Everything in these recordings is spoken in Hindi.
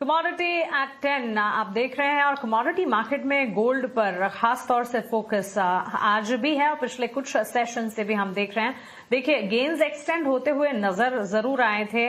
कमोडिटी एट 10 आप देख रहे हैं और कमोडिटी मार्केट में गोल्ड पर खास तौर से फोकस आज भी है और पिछले कुछ सेशन से भी हम देख रहे हैं। देखिए गेन्स एक्सटेंड होते हुए नजर जरूर आए थे,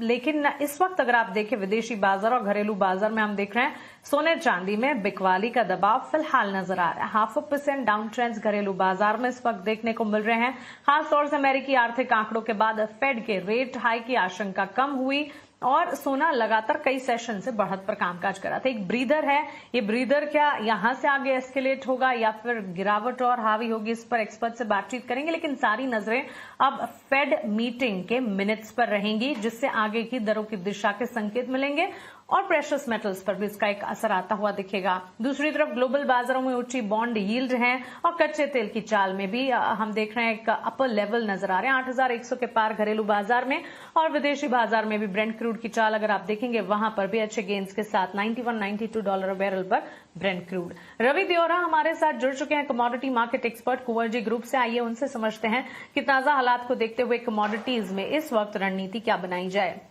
लेकिन इस वक्त अगर आप देखें विदेशी बाजार और घरेलू बाजार में हम देख रहे हैं सोने चांदी में बिकवाली का दबाव फिलहाल नजर आ रहा है। 0.5% डाउन ट्रेंड्स घरेलू बाजार में इस वक्त देखने को मिल रहे हैं। खासतौर से अमेरिकी आर्थिक आंकड़ों के बाद फेड के रेट हाई की आशंका कम हुई और सोना लगातार कई सेशन से बढ़त पर कामकाज कर रहा था। एक ब्रीदर है, ये ब्रीदर क्या यहां से आगे एस्केलेट होगा या फिर गिरावट और हावी होगी, इस पर एक्सपर्ट से बातचीत करेंगे। लेकिन सारी नजरें अब फेड मीटिंग के मिनट्स पर रहेंगी, जिससे आगे की दरों की दिशा के संकेत मिलेंगे और प्रेशियस मेटल्स पर भी इसका एक असर आता हुआ दिखेगा। दूसरी तरफ ग्लोबल बाजारों में ऊंची बॉन्ड यील्ड हैं और कच्चे तेल की चाल में भी हम देख रहे हैं एक अपर लेवल नजर आ रहे हैं 8,100 के पार घरेलू बाजार में और विदेशी बाजार में भी ब्रेंट क्रूड की चाल अगर आप देखेंगे वहां पर भी अच्छे गेन्स के साथ $91-92 बैरल पर ब्रेंट क्रूड। रवि दियोरा हमारे साथ जुड़ चुके हैं, कमोडिटी मार्केट एक्सपर्ट कुंवर ग्रुप से। आइए उनसे समझते हैं कि ताजा हालात को देखते हुए कमोडिटीज में इस वक्त रणनीति क्या बनाई जाए।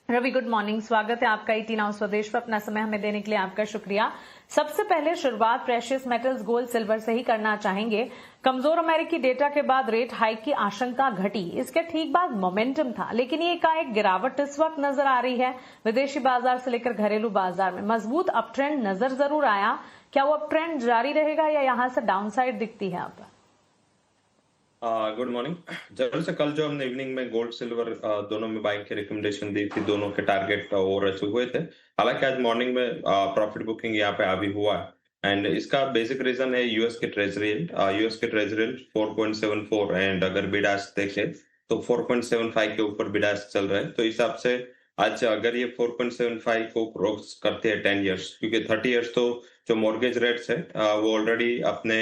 रवि गुड मॉर्निंग, स्वागत है आपका ईटी नाउ स्वदेश पर। अपना समय हमें देने के लिए आपका शुक्रिया। सबसे पहले शुरुआत प्रेशियस मेटल्स गोल्ड सिल्वर से ही करना चाहेंगे। कमजोर अमेरिकी डेटा के बाद रेट हाइक की आशंका घटी, इसके ठीक बाद मोमेंटम था, लेकिन ये एकाएक गिरावट इस वक्त नजर आ रही है। विदेशी बाजार से लेकर घरेलू बाजार में मजबूत अप ट्रेंड नजर जरूर आया। क्या वो अप ट्रेंड जारी रहेगा या यहां से डाउन साइड दिखती है अब? Good morning. जरूर से कल जो हमने इवनिंग में गोल्ड सिल्वर दोनों में बाइंग की रिकमेंडेशन दी थी, दोनों के टारगेट ओवर अचीव हुए थे। हालांकि आज मॉर्निंग में प्रॉफिट बुकिंग यहाँ पे अभी हुआ है एंड इसका बेसिक रीजन है यूएस के ट्रेजरी यील्ड 4.74 एंड अगर बिडास देखे तो 4.75 के ऊपर बिडास चल रहा है। तो इस हिसाब से आज अगर ये 4.75 को क्रॉस करते हैं 10 इयर्स, क्योंकि 30 इयर्स तो जो मॉर्गेज रेट्स है वो ऑलरेडी अपने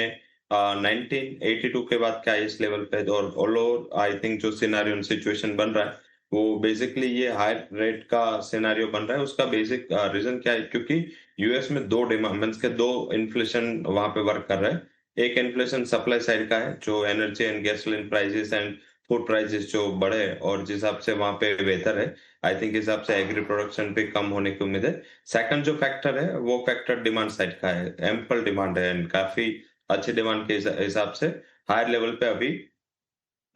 1982 के बाद क्या इस लेवल पे और ऑल ओवर आई थिंक जो सिनेरियो सिचुएशन बन रहा है वो बेसिकली ये हाई रेट का सिनेरियो बन रहा है। उसका बेसिक रीजन क्या है, क्योंकि यूएस में दो डिमांड के दो इन्फ्लेशन वहां पे वर्क कर रहा है। एक इन्फ्लेशन सप्लाई साइड का है जो energy and gasoline prices and food prices जो बढ़े और जिस हिसाब से वहां पे वेदर है आई थिंक हिसाब से एग्री प्रोडक्शन भी कम होने की उम्मीद है। सेकंड जो फैक्टर है वो फैक्टर डिमांड साइड का है, एम्पल डिमांड है एंड काफी अच्छे डिमांड के हिसाब से हायर लेवल पे अभी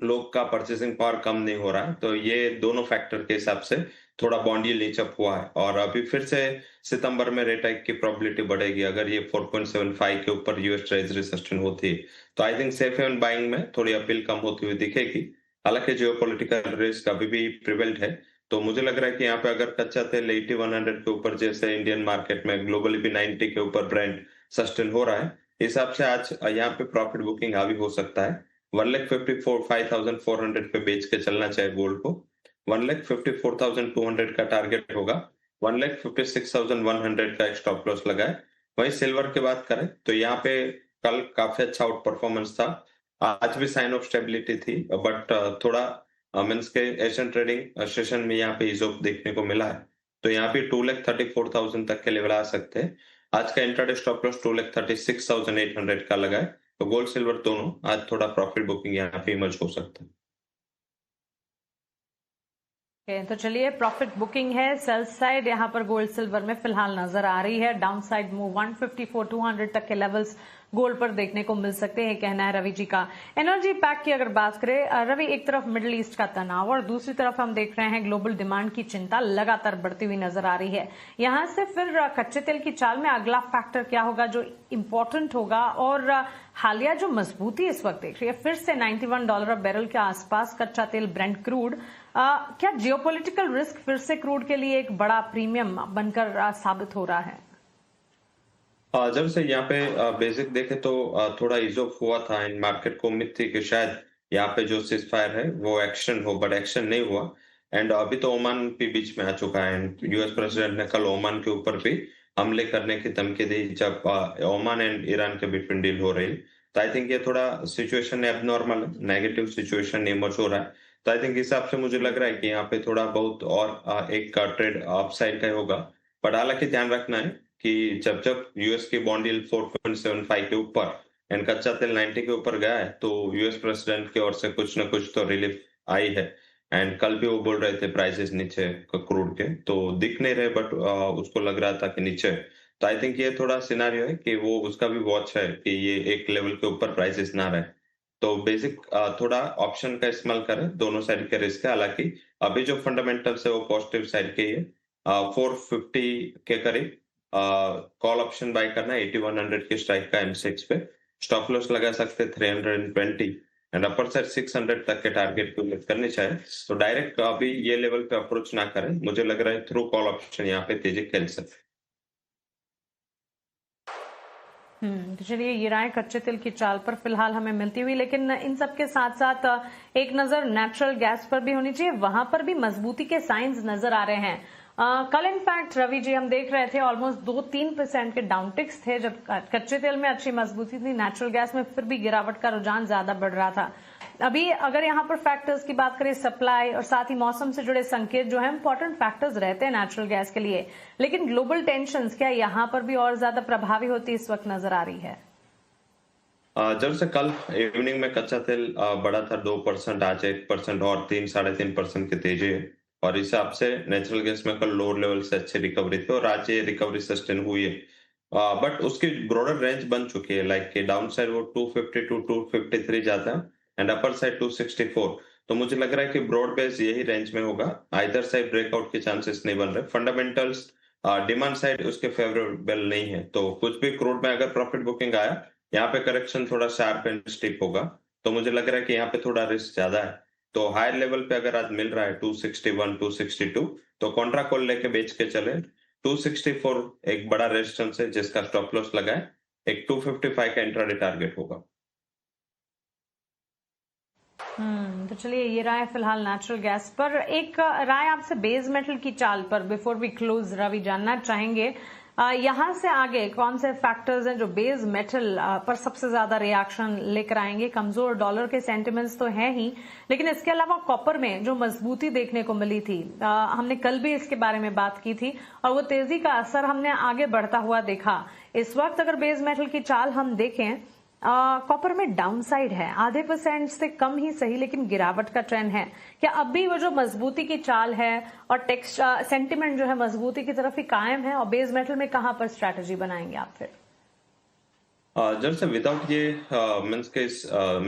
लोग का परचेसिंग पावर कम नहीं हो रहा है। तो ये दोनों फैक्टर के हिसाब से थोड़ा बॉन्ड यील्ड नीचअप हुआ है और अभी फिर से सितंबर में रेट हाइक की प्रोबेबिलिटी बढ़ेगी। अगर ये 4.75 के ऊपर यूएस ट्रेजरी सस्टेन होती है तो I think safe haven buying में थोड़ी अपील कम होती हुई दिखेगी। हालांकि जियोपॉलिटिकल रिस्क अभी भी प्रिवेल्ट है, तो मुझे लग रहा है कि यहाँ पे अगर कच्चा तेल 80-100 के ऊपर जैसे इंडियन मार्केट में ग्लोबली भी 90 के ऊपर ब्रेंट सस्टेन हो रहा है, हिसाब से आज यहाँ पे प्रॉफिट बुकिंग हावी हो सकता है। 1,54,400 पे बेच के चलना चाहिए गोल्ड को। 1,54,200 का टारगेट होगा। 1,56,100 का एक स्टॉप लॉस लगा है। वहीं सिल्वर की बात करें तो यहाँ पे कल काफी अच्छा आउट परफॉर्मेंस था, आज भी साइन ऑफ स्टेबिलिटी थी, बट थोड़ा मीन्स के एशियन ट्रेडिंग सेशन में यहाँ पे इजोप देखने को मिला है। तो यहाँ पे 2,34,000 तक के लेवल आ सकते हैं। आज का इंट्राडे स्टॉप लॉस 2,36,800 का लगा है। तो गोल्ड सिल्वर दोनों आज थोड़ा प्रॉफिट बुकिंग यहाँ पे इमर्ज हो सकता है। तो चलिए प्रॉफिट बुकिंग है सेल साइड यहाँ पर गोल्ड सिल्वर में फिलहाल नजर आ रही है। डाउन साइड मूव 154-200 तक के लेवल्स गोल्ड पर देखने को मिल सकते हैं, कहना है रवि जी का। एनर्जी पैक की अगर बात करें रवि, एक तरफ मिडिल ईस्ट का तनाव और दूसरी तरफ हम देख रहे हैं ग्लोबल डिमांड की चिंता लगातार बढ़ती हुई नजर आ रही है। यहां से फिर कच्चे तेल की चाल में अगला फैक्टर क्या होगा जो इम्पोर्टेंट होगा? और हालिया जो मजबूती इस वक्त देख रही है फिर से $91 बैरल के आसपास कच्चा तेल ब्रेंट क्रूड, क्या जियोपॉलिटिकल रिस्क फिर से क्रूड के लिए एक बड़ा प्रीमियम बनकर साबित हो रहा है? जब से यहाँ पे बेसिक देखे तो थोड़ा इजोफ हुआ था एंड मार्केट को उम्मीद थी कि शायद यहाँ पे जो सीज फायर है वो एक्शन हो, बट एक्शन नहीं हुआ। एंड अभी तो ओमान भी बीच में आ चुका है एंड यूएस प्रेसिडेंट ने कल ओमान के ऊपर भी हमले करने की धमकी दी जब ओमान एंड ईरान के बीच में डील हो रही। तो आई थिंक ये थोड़ा सिचुएशन एबनॉर्मल है, नेगेटिव सिचुएशन इमर्ज हो रहा है। तो आई थिंक हिसाब से मुझे लग रहा है कि यहाँ पे थोड़ा बहुत और एक ट्रेड अपसाइड का होगा। बट हालांकि ध्यान रखना है कि जब जब यूएस की बॉन्ड यील्ड 4.75 के ऊपर एंड कच्चा तेल 90 के ऊपर गया है तो यूएस प्रेसिडेंट की ओर से कुछ न कुछ तो रिलीफ आई है। एंड कल भी वो बोल रहे थे प्राइसेस नीचे क्रूड के, तो दिख नहीं रहे, बट उसको लग रहा था कि नीचे। तो आई थिंक ये थोड़ा सिनारियो है कि वो उसका भी वॉच है कि ये एक लेवल के ऊपर प्राइसेस ना रहे। तो बेसिक थोड़ा ऑप्शन का इस्तेमाल करें, दोनों साइड के रिस्क है। हालांकि अभी जो फंडामेंटल्स है वो पॉजिटिव साइड के ही है। 450 के करीब कॉल ऑप्शन बाय करना है 8100 के स्ट्राइक का M6 पे। स्टॉप लॉस लगा सकते 320 एंड अपर साइड 600 तक के टारगेट को उम्मीद करनी चाहिए। तो डायरेक्ट अभी ये लेवल पे अप्रोच ना करें, मुझे लग रहा है थ्रू कॉल ऑप्शन यहाँ पे तेजी खेल सकते। तो चलिए ये राय कच्चे तेल की चाल पर फिलहाल हमें मिलती हुई, लेकिन इन सब के साथ साथ एक नजर नेचुरल गैस पर भी होनी चाहिए। वहां पर भी मजबूती के साइंस नजर आ रहे हैं। कल इनफैक्ट रवि जी हम देख रहे थे ऑलमोस्ट 2-3% के डाउनटिक्स थे, जब कच्चे तेल में अच्छी मजबूती थी, नेचुरल गैस में फिर भी गिरावट का रुझान ज्यादा बढ़ रहा था। अभी अगर यहाँ पर फैक्टर्स की बात करें, सप्लाई और साथ ही मौसम से जुड़े संकेत जो है इंपॉर्टेंट फैक्टर्स रहते हैं नेचुरल गैस के लिए, लेकिन ग्लोबल टेंशंस क्या यहाँ पर भी और ज्यादा प्रभावी होती इस वक्त नजर आ रही है? जब से कल इवनिंग में कच्चा तेल बढ़ा था 2%, आज 1% और 3-3.5% की तेजी है। और इस हिसाब से नेचुरल गैस में कल लोअर लेवल से अच्छी रिकवरी थी और आज ये रिकवरी सस्टेन हुई है। बट उसकी ब्रॉडर रेंज बन चुकी है, लाइक के डाउन साइड वो 250 टू 253 जाता है एंड अपर साइड 264। तो मुझे लग रहा है कि ब्रॉड बेस यही रेंज में होगा, आइदर साइड ब्रेकआउट के चांसेस नहीं बन रहे। फंडामेंटल्स डिमांड साइड उसके फेवरेबल नहीं है, तो कुछ भी क्रूड में अगर प्रॉफिट बुकिंग आया, यहाँ पे करेक्शन थोड़ा शार्प एंड स्टीप होगा। तो मुझे लग रहा है कि यहाँ पे थोड़ा रिस्क ज्यादा है। तो हायर लेवल पे अगर आज मिल रहा है 261, 262, तो कॉन्ट्रा कॉल लेके बेच के चले। 264 एक बड़ा रेजिस्टेंस है जिसका स्टॉप लॉस लगा है। एक 255 का इंट्राडे टारगेट होगा। तो चलिए ये राय फिलहाल नेचुरल गैस पर। एक राय आपसे बेस मेटल की चाल पर बिफोर वी क्लोज रवि जानना चाहेंगे, यहां से आगे कौन से फैक्टर्स हैं जो बेस मेटल पर सबसे ज्यादा रिएक्शन लेकर आएंगे? कमजोर डॉलर के सेंटिमेंट्स तो हैं ही, लेकिन इसके अलावा कॉपर में जो मजबूती देखने को मिली थी, हमने कल भी इसके बारे में बात की थी और वो तेजी का असर हमने आगे बढ़ता हुआ देखा। इस वक्त अगर बेस मेटल की चाल हम देखें, कॉपर में डाउनसाइड है, 0.5% से कम ही सही, लेकिन गिरावट का ट्रेंड है। क्या अब भी वो जो मजबूती की चाल है और टेक्स्ट सेंटिमेंट जो है मजबूती की तरफ ही कायम है? और बेस मेटल में कहां पर स्ट्रैटेजी बनाएंगे आप फिर? जब से विदाउट ये मींस के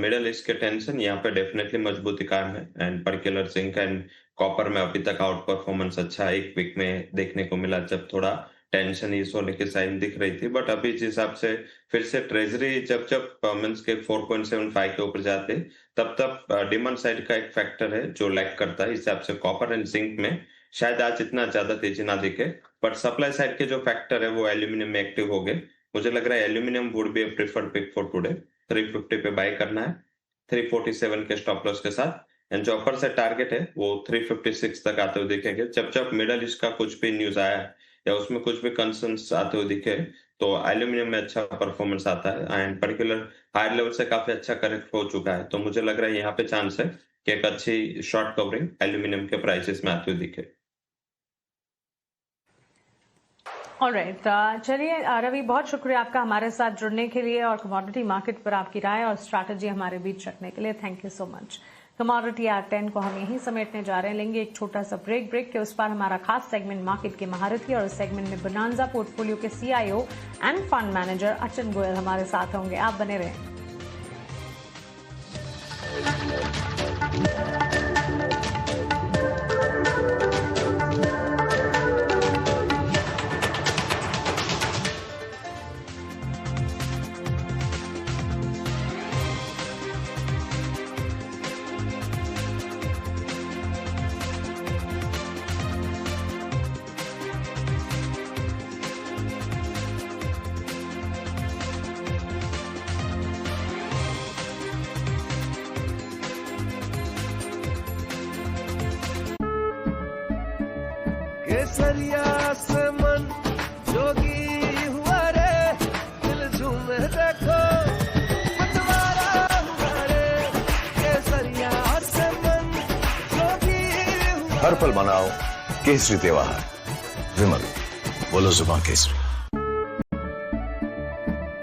मिडल ईस्ट के टेंशन, यहाँ पे डेफिनेटली मजबूती कायम है। And particular zinc and copper में अभी तक आउट परफॉर्मेंस अच्छा एक वीक में देखने को मिला, जब थोड़ा टेंशन ईज होने की साइन दिख रही थी। बट अभी जिस हिसाब से फिर से ट्रेजरी जब मींस के 4.75 के ऊपर जाते, तब डिमांड साइड का एक फैक्टर है जो लैग करता है। इस हिसाब से कॉपर एंड जिंक में शायद आज इतना ज्यादा तेजी ना दिखे, बट सप्लाई साइड के जो फैक्टर है वो एल्यूमिनियम में एक्टिव हो गए। मुझे लग रहा है aluminium would be a preferred pick for today. 350 पे बाय करना है 347 के स्टॉप लॉस के साथ। एंड जो अपर से टारगेट है वो 356 तक आते हुए दिखेंगे। जब मिडल ईस्ट का कुछ भी न्यूज आया है या उसमें कुछ भी कंसर्न्स आते हुए दिखे, तो एल्यूमिनियम में अच्छा परफॉर्मेंस आता है एंड पर्टिकुलर हायर लेवल से काफी अच्छा करेक्ट हो चुका है। तो मुझे लग रहा है यहाँ पे चांस है कि एक अच्छी शॉर्ट कवरिंग एल्यूमिनियम के प्राइसेस में आते हुए दिखे। ऑलराइट, चलिए रवि, बहुत शुक्रिया आपका हमारे साथ जुड़ने के लिए और कमोडिटी मार्केट पर आपकी राय और स्ट्रैटेजी हमारे बीच रखने के लिए। Thank you so much. Commodity are 10 को हम यहीं समेटने जा रहे हैं। लेंगे एक छोटा सा ब्रेक के उस पर हमारा खास सेगमेंट मार्केट के महारथी और इस सेगमेंट में बोनांजा पोर्टफोलियो के CIO and fund manager Achan Goyal हमारे साथ होंगे। आप बने रहें। केसरिया से मन जोगी हुआ रे, दिल झूमे देखो पतवारा हुआ रे। केसरिया से मन जोगी हुआ। हर पल मनाओ केसरी त्योहार। विमल, बोलो जुबान केसरी।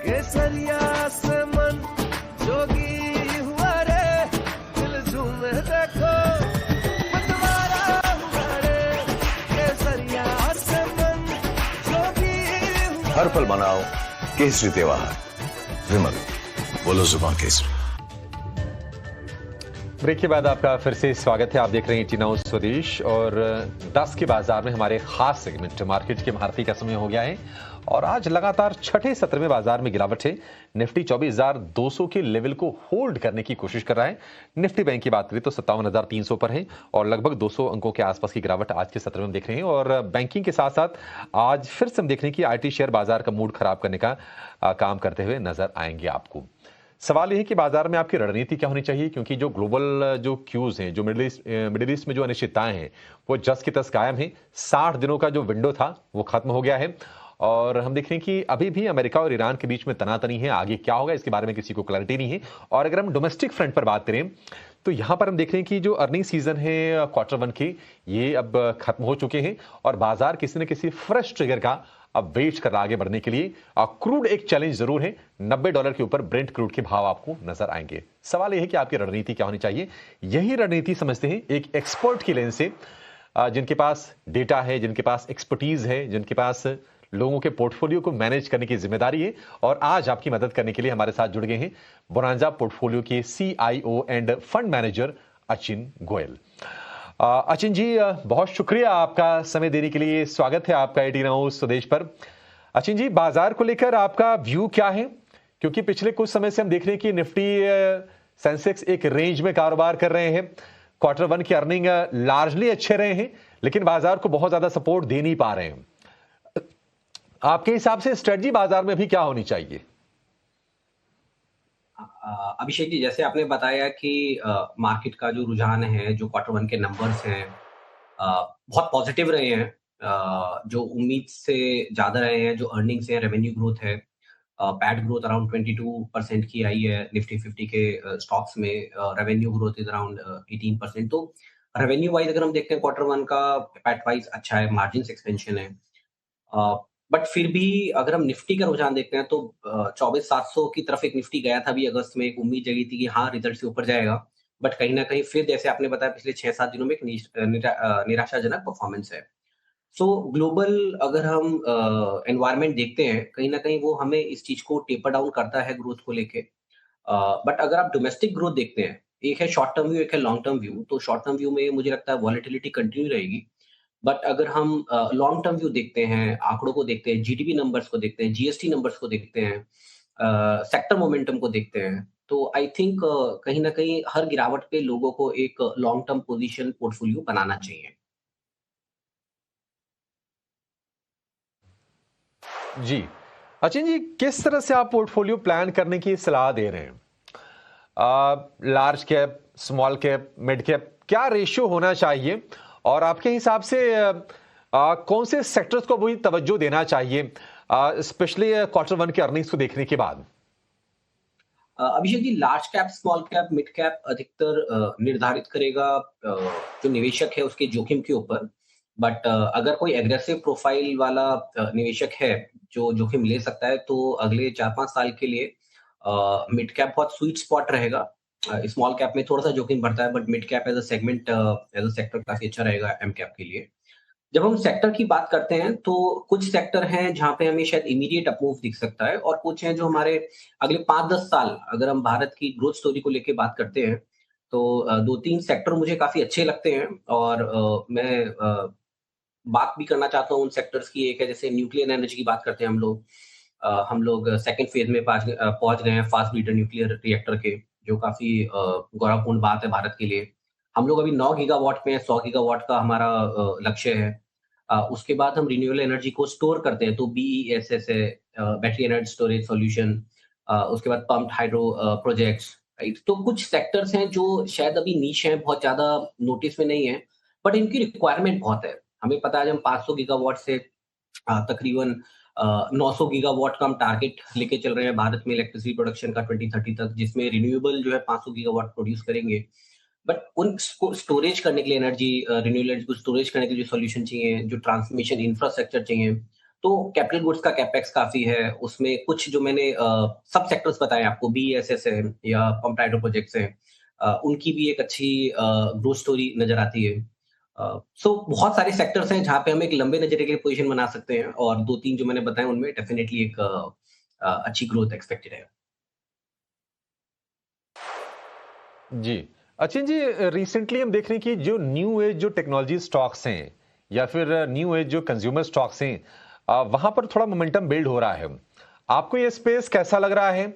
केसरिया से मन जोगी हुआ रे, दिल झूमे देखो हर पल मनाओ केसरी त्योहार। विमल, बोलो जुबान केसरी। ब्रेक के बाद आपका फिर से स्वागत है। आप देख रहे हैं 89 स्वदेश और 10 के बाजार में हमारे खास सेगमेंट मार्केट के महारथी का समय हो गया है और आज लगातार छठे सत्र में बाजार में गिरावट है। निफ्टी 24,200 के लेवल को होल्ड करने की कोशिश कर रहा है। निफ्टी बैंक की बात करें तो 57,300 पर है और लगभग 200 अंकों के आसपास की गिरावट आज के सत्र में हम देख रहे हैं। और बैंकिंग के साथ साथ आज फिर से हम देख रहे हैं कि आईटी शेयर बाजार का मूड खराब करने का काम करते हुए नजर आएंगे आपको। सवाल यह है कि बाजार में आपकी रणनीति क्या होनी चाहिए, क्योंकि जो ग्लोबल जो क्यूज हैं, जो मिडिल ईस्ट में जो अनिश्चितताएं हैं वो जस की तस कायम है। 60 दिनों का जो विंडो था वो खत्म हो गया है और हम देख रहे हैं कि अभी भी अमेरिका और ईरान के बीच में तनातनी है। आगे क्या होगा इसके बारे में किसी को क्लैरिटी नहीं है। और अगर हम डोमेस्टिक फ्रंट पर बात करें तो यहां पर हम देख रहे हैं कि जो अर्निंग सीजन है Q1 के ये अब खत्म हो चुके हैं और बाजार किसी न किसी फ्रेश ट्रिगर का अब वेट कर रहा आगे बढ़ने के लिए। क्रूड एक चैलेंज जरूर है। $90 के ऊपर ब्रेंट क्रूड के भाव आपको नजर आएंगे। सवाल यह है कि आपकी रणनीति क्या होनी चाहिए। यही रणनीति समझते हैं एक एक्सपर्ट की लेंस से, जिनके पास डेटा है, जिनके पास एक्सपर्टीज है, जिनके पास लोगों के पोर्टफोलियो को मैनेज करने की जिम्मेदारी है। और आज आपकी मदद करने के लिए हमारे साथ जुड़ गए हैं बोनांजा पोर्टफोलियो के CIO and fund manager Achin Goyal. Achin ji, बहुत शुक्रिया आपका समय देने के लिए। स्वागत है आपका 89 स्वदेश पर। अचिन जी, बाजार को लेकर आपका व्यू क्या है, क्योंकि पिछले कुछ समय से हम देख रहे हैं कि निफ्टी सेंसेक्स एक रेंज में कारोबार कर रहे हैं। Q1 की अर्निंग लार्जली अच्छे रहे हैं लेकिन बाजार को बहुत ज्यादा सपोर्ट दे नहीं पा रहे हैं। आपके हिसाब से स्ट्रेटजी बाजार में भी क्या होनी चाहिए? अभिषेक जी, जैसे आपने बताया कि मार्केट का जो रुझान है, जो Q1 के नंबर्स हैं बहुत पॉजिटिव रहे हैं, जो उम्मीद से ज्यादा रहे हैं। जो अर्निंग्स है, रेवेन्यू ग्रोथ है, पैट ग्रोथ अराउंड 22% की आई है। निफ्टी 50 के स्टॉक्स में रेवेन्यू ग्रोथ इज अराउंड 18%। तो रेवेन्यू वाइज अगर हम देखते हैं Q1 का, पैट वाइज अच्छा है, मार्जिन एक्सपेंशन है। बट फिर भी अगर हम निफ्टी का रुझान देखते हैं तो 24,700 की तरफ एक निफ्टी गया था अभी अगस्त में। एक उम्मीद जगी थी कि हाँ, रिजल्ट से ऊपर जाएगा, बट कहीं ना कहीं फिर जैसे आपने बताया पिछले 6-7 दिनों में एक निराशाजनक परफॉर्मेंस है। सो ग्लोबल अगर हम एनवायरनमेंट देखते हैं, कहीं ना कहीं वो हमें इस चीज को टेपर डाउन करता है ग्रोथ को लेके। बट अगर आप डोमेस्टिक ग्रोथ देखते हैं, एक है शॉर्ट टर्म व्यू, एक है लॉन्ग टर्म व्यू। तो शॉर्ट टर्म व्यू में मुझे लगता है वॉलेटिलिटी कंटिन्यू रहेगी। बट अगर हम लॉन्ग टर्म व्यू देखते हैं, आंकड़ों को देखते हैं, जीडीपी नंबर्स को देखते हैं, जीएसटी नंबर्स को देखते हैं, सेक्टर मोमेंटम को देखते हैं, तो आई थिंक कहीं ना कहीं हर गिरावट पे लोगों को एक लॉन्ग टर्म पोजीशन पोर्टफोलियो बनाना चाहिए। जी अचिन जी, किस तरह से आप पोर्टफोलियो प्लान करने की सलाह दे रहे हैं? Large cap, small cap, mid cap, क्या रेशियो होना चाहिए और आपके हिसाब से कौन से सेक्टर्स को भी तवज्जो देना चाहिए, स्पेशली Q1 के अर्निंग्स को देखने के बाद? Abhishek ji, large cap, small cap, mid cap अधिकतर निर्धारित करेगा जो निवेशक है उसके जोखिम के ऊपर। बट अगर कोई एग्रेसिव प्रोफाइल वाला निवेशक है जो जोखिम ले सकता है, तो अगले 4-5 साल के लिए मिड कैप बहुत स्वीट स्पॉट रहेगा। स्मॉल कैप में थोड़ा सा जोखिम बढ़ता है, but mid cap as a segment, as a sector काफी अच्छा रहेगा एम कैप के लिए। जब हम सेक्टर की बात करते हैं तो कुछ सेक्टर हैं जहां पे हमें शायद इमीडिएट अपमूव दिख सकता है, और कुछ हैं जो हमारे अगले 5-10 साल, अगर हम भारत की ग्रोथ स्टोरी को लेके बात करते हैं तो 2-3 सेक्टर मुझे काफी अच्छे लगते हैं। और मैं बात भी करना चाहता हूँ उन सेक्टर्स की। एक है जैसे न्यूक्लियर एनर्जी की बात करते हैं हम लोग सेकंड फेज में पहुंच गए हैं फास्ट ब्रीडर न्यूक्लियर रिएक्टर के, जो काफी गौरवपूर्ण बात है भारत के लिए। हम लोग अभी 9 गीगावाट में, 100 गीगावाट का हमारा लक्ष्य है। उसके बाद हम रिन्यूएबल एनर्जी को स्टोर करते हैं तो BESS है, बैटरी एनर्जी स्टोरेज सॉल्यूशन। उसके बाद पंप्ड हाइड्रो प्रोजेक्ट्स। तो कुछ सेक्टर्स हैं जो शायद अभी नीश हैं, बहुत ज्यादा नोटिस में नहीं है, बट इनकी रिक्वायरमेंट बहुत है। हमें पता है हम 500 गीगावाट से तकरीबन 900 गीगावाट का हम टारगेट लेके चल रहे हैं भारत में इलेक्ट्रिसिटी प्रोडक्शन का 2030 तक, जिसमें रिन्यूएबल जो है 500 गीगावाट प्रोड्यूस करेंगे। बट उनको स्टोरेज करने के लिए एनर्जी, रिन्यूएबल एनर्जी को स्टोरेज करने के लिए सॉल्यूशन चाहिए, जो ट्रांसमिशन इंफ्रास्ट्रक्चर चाहिए। तो कैपिटल गुड्स का कैपेक्स काफी है उसमें। कुछ जो मैंने सब सेक्टर्स बताए आपको, BESS है या पंप हाइड्रो प्रोजेक्ट्स हैं, उनकी भी एक अच्छी ग्रोथ स्टोरी नजर आती है। सो बहुत सारे सेक्टर्स हैं जहाँ पे हम एक लंबे नजर के पोजीशन बना सकते हैं और 2-3 जो मैंने बताए उनमें डेफिनेटली एक अच्छी ग्रोथ एक्सपेक्टेड है। जी। अचिन जी, रिसेंटली हम देख रहे हैं कि जो न्यू एज जो टेक्नोलॉजी स्टॉक्स हैं या फिर न्यू एज जो कंज्यूमर स्टॉक्स हैं, वहां पर थोड़ा मोमेंटम बिल्ड हो रहा है। आपको ये स्पेस कैसा लग रहा है?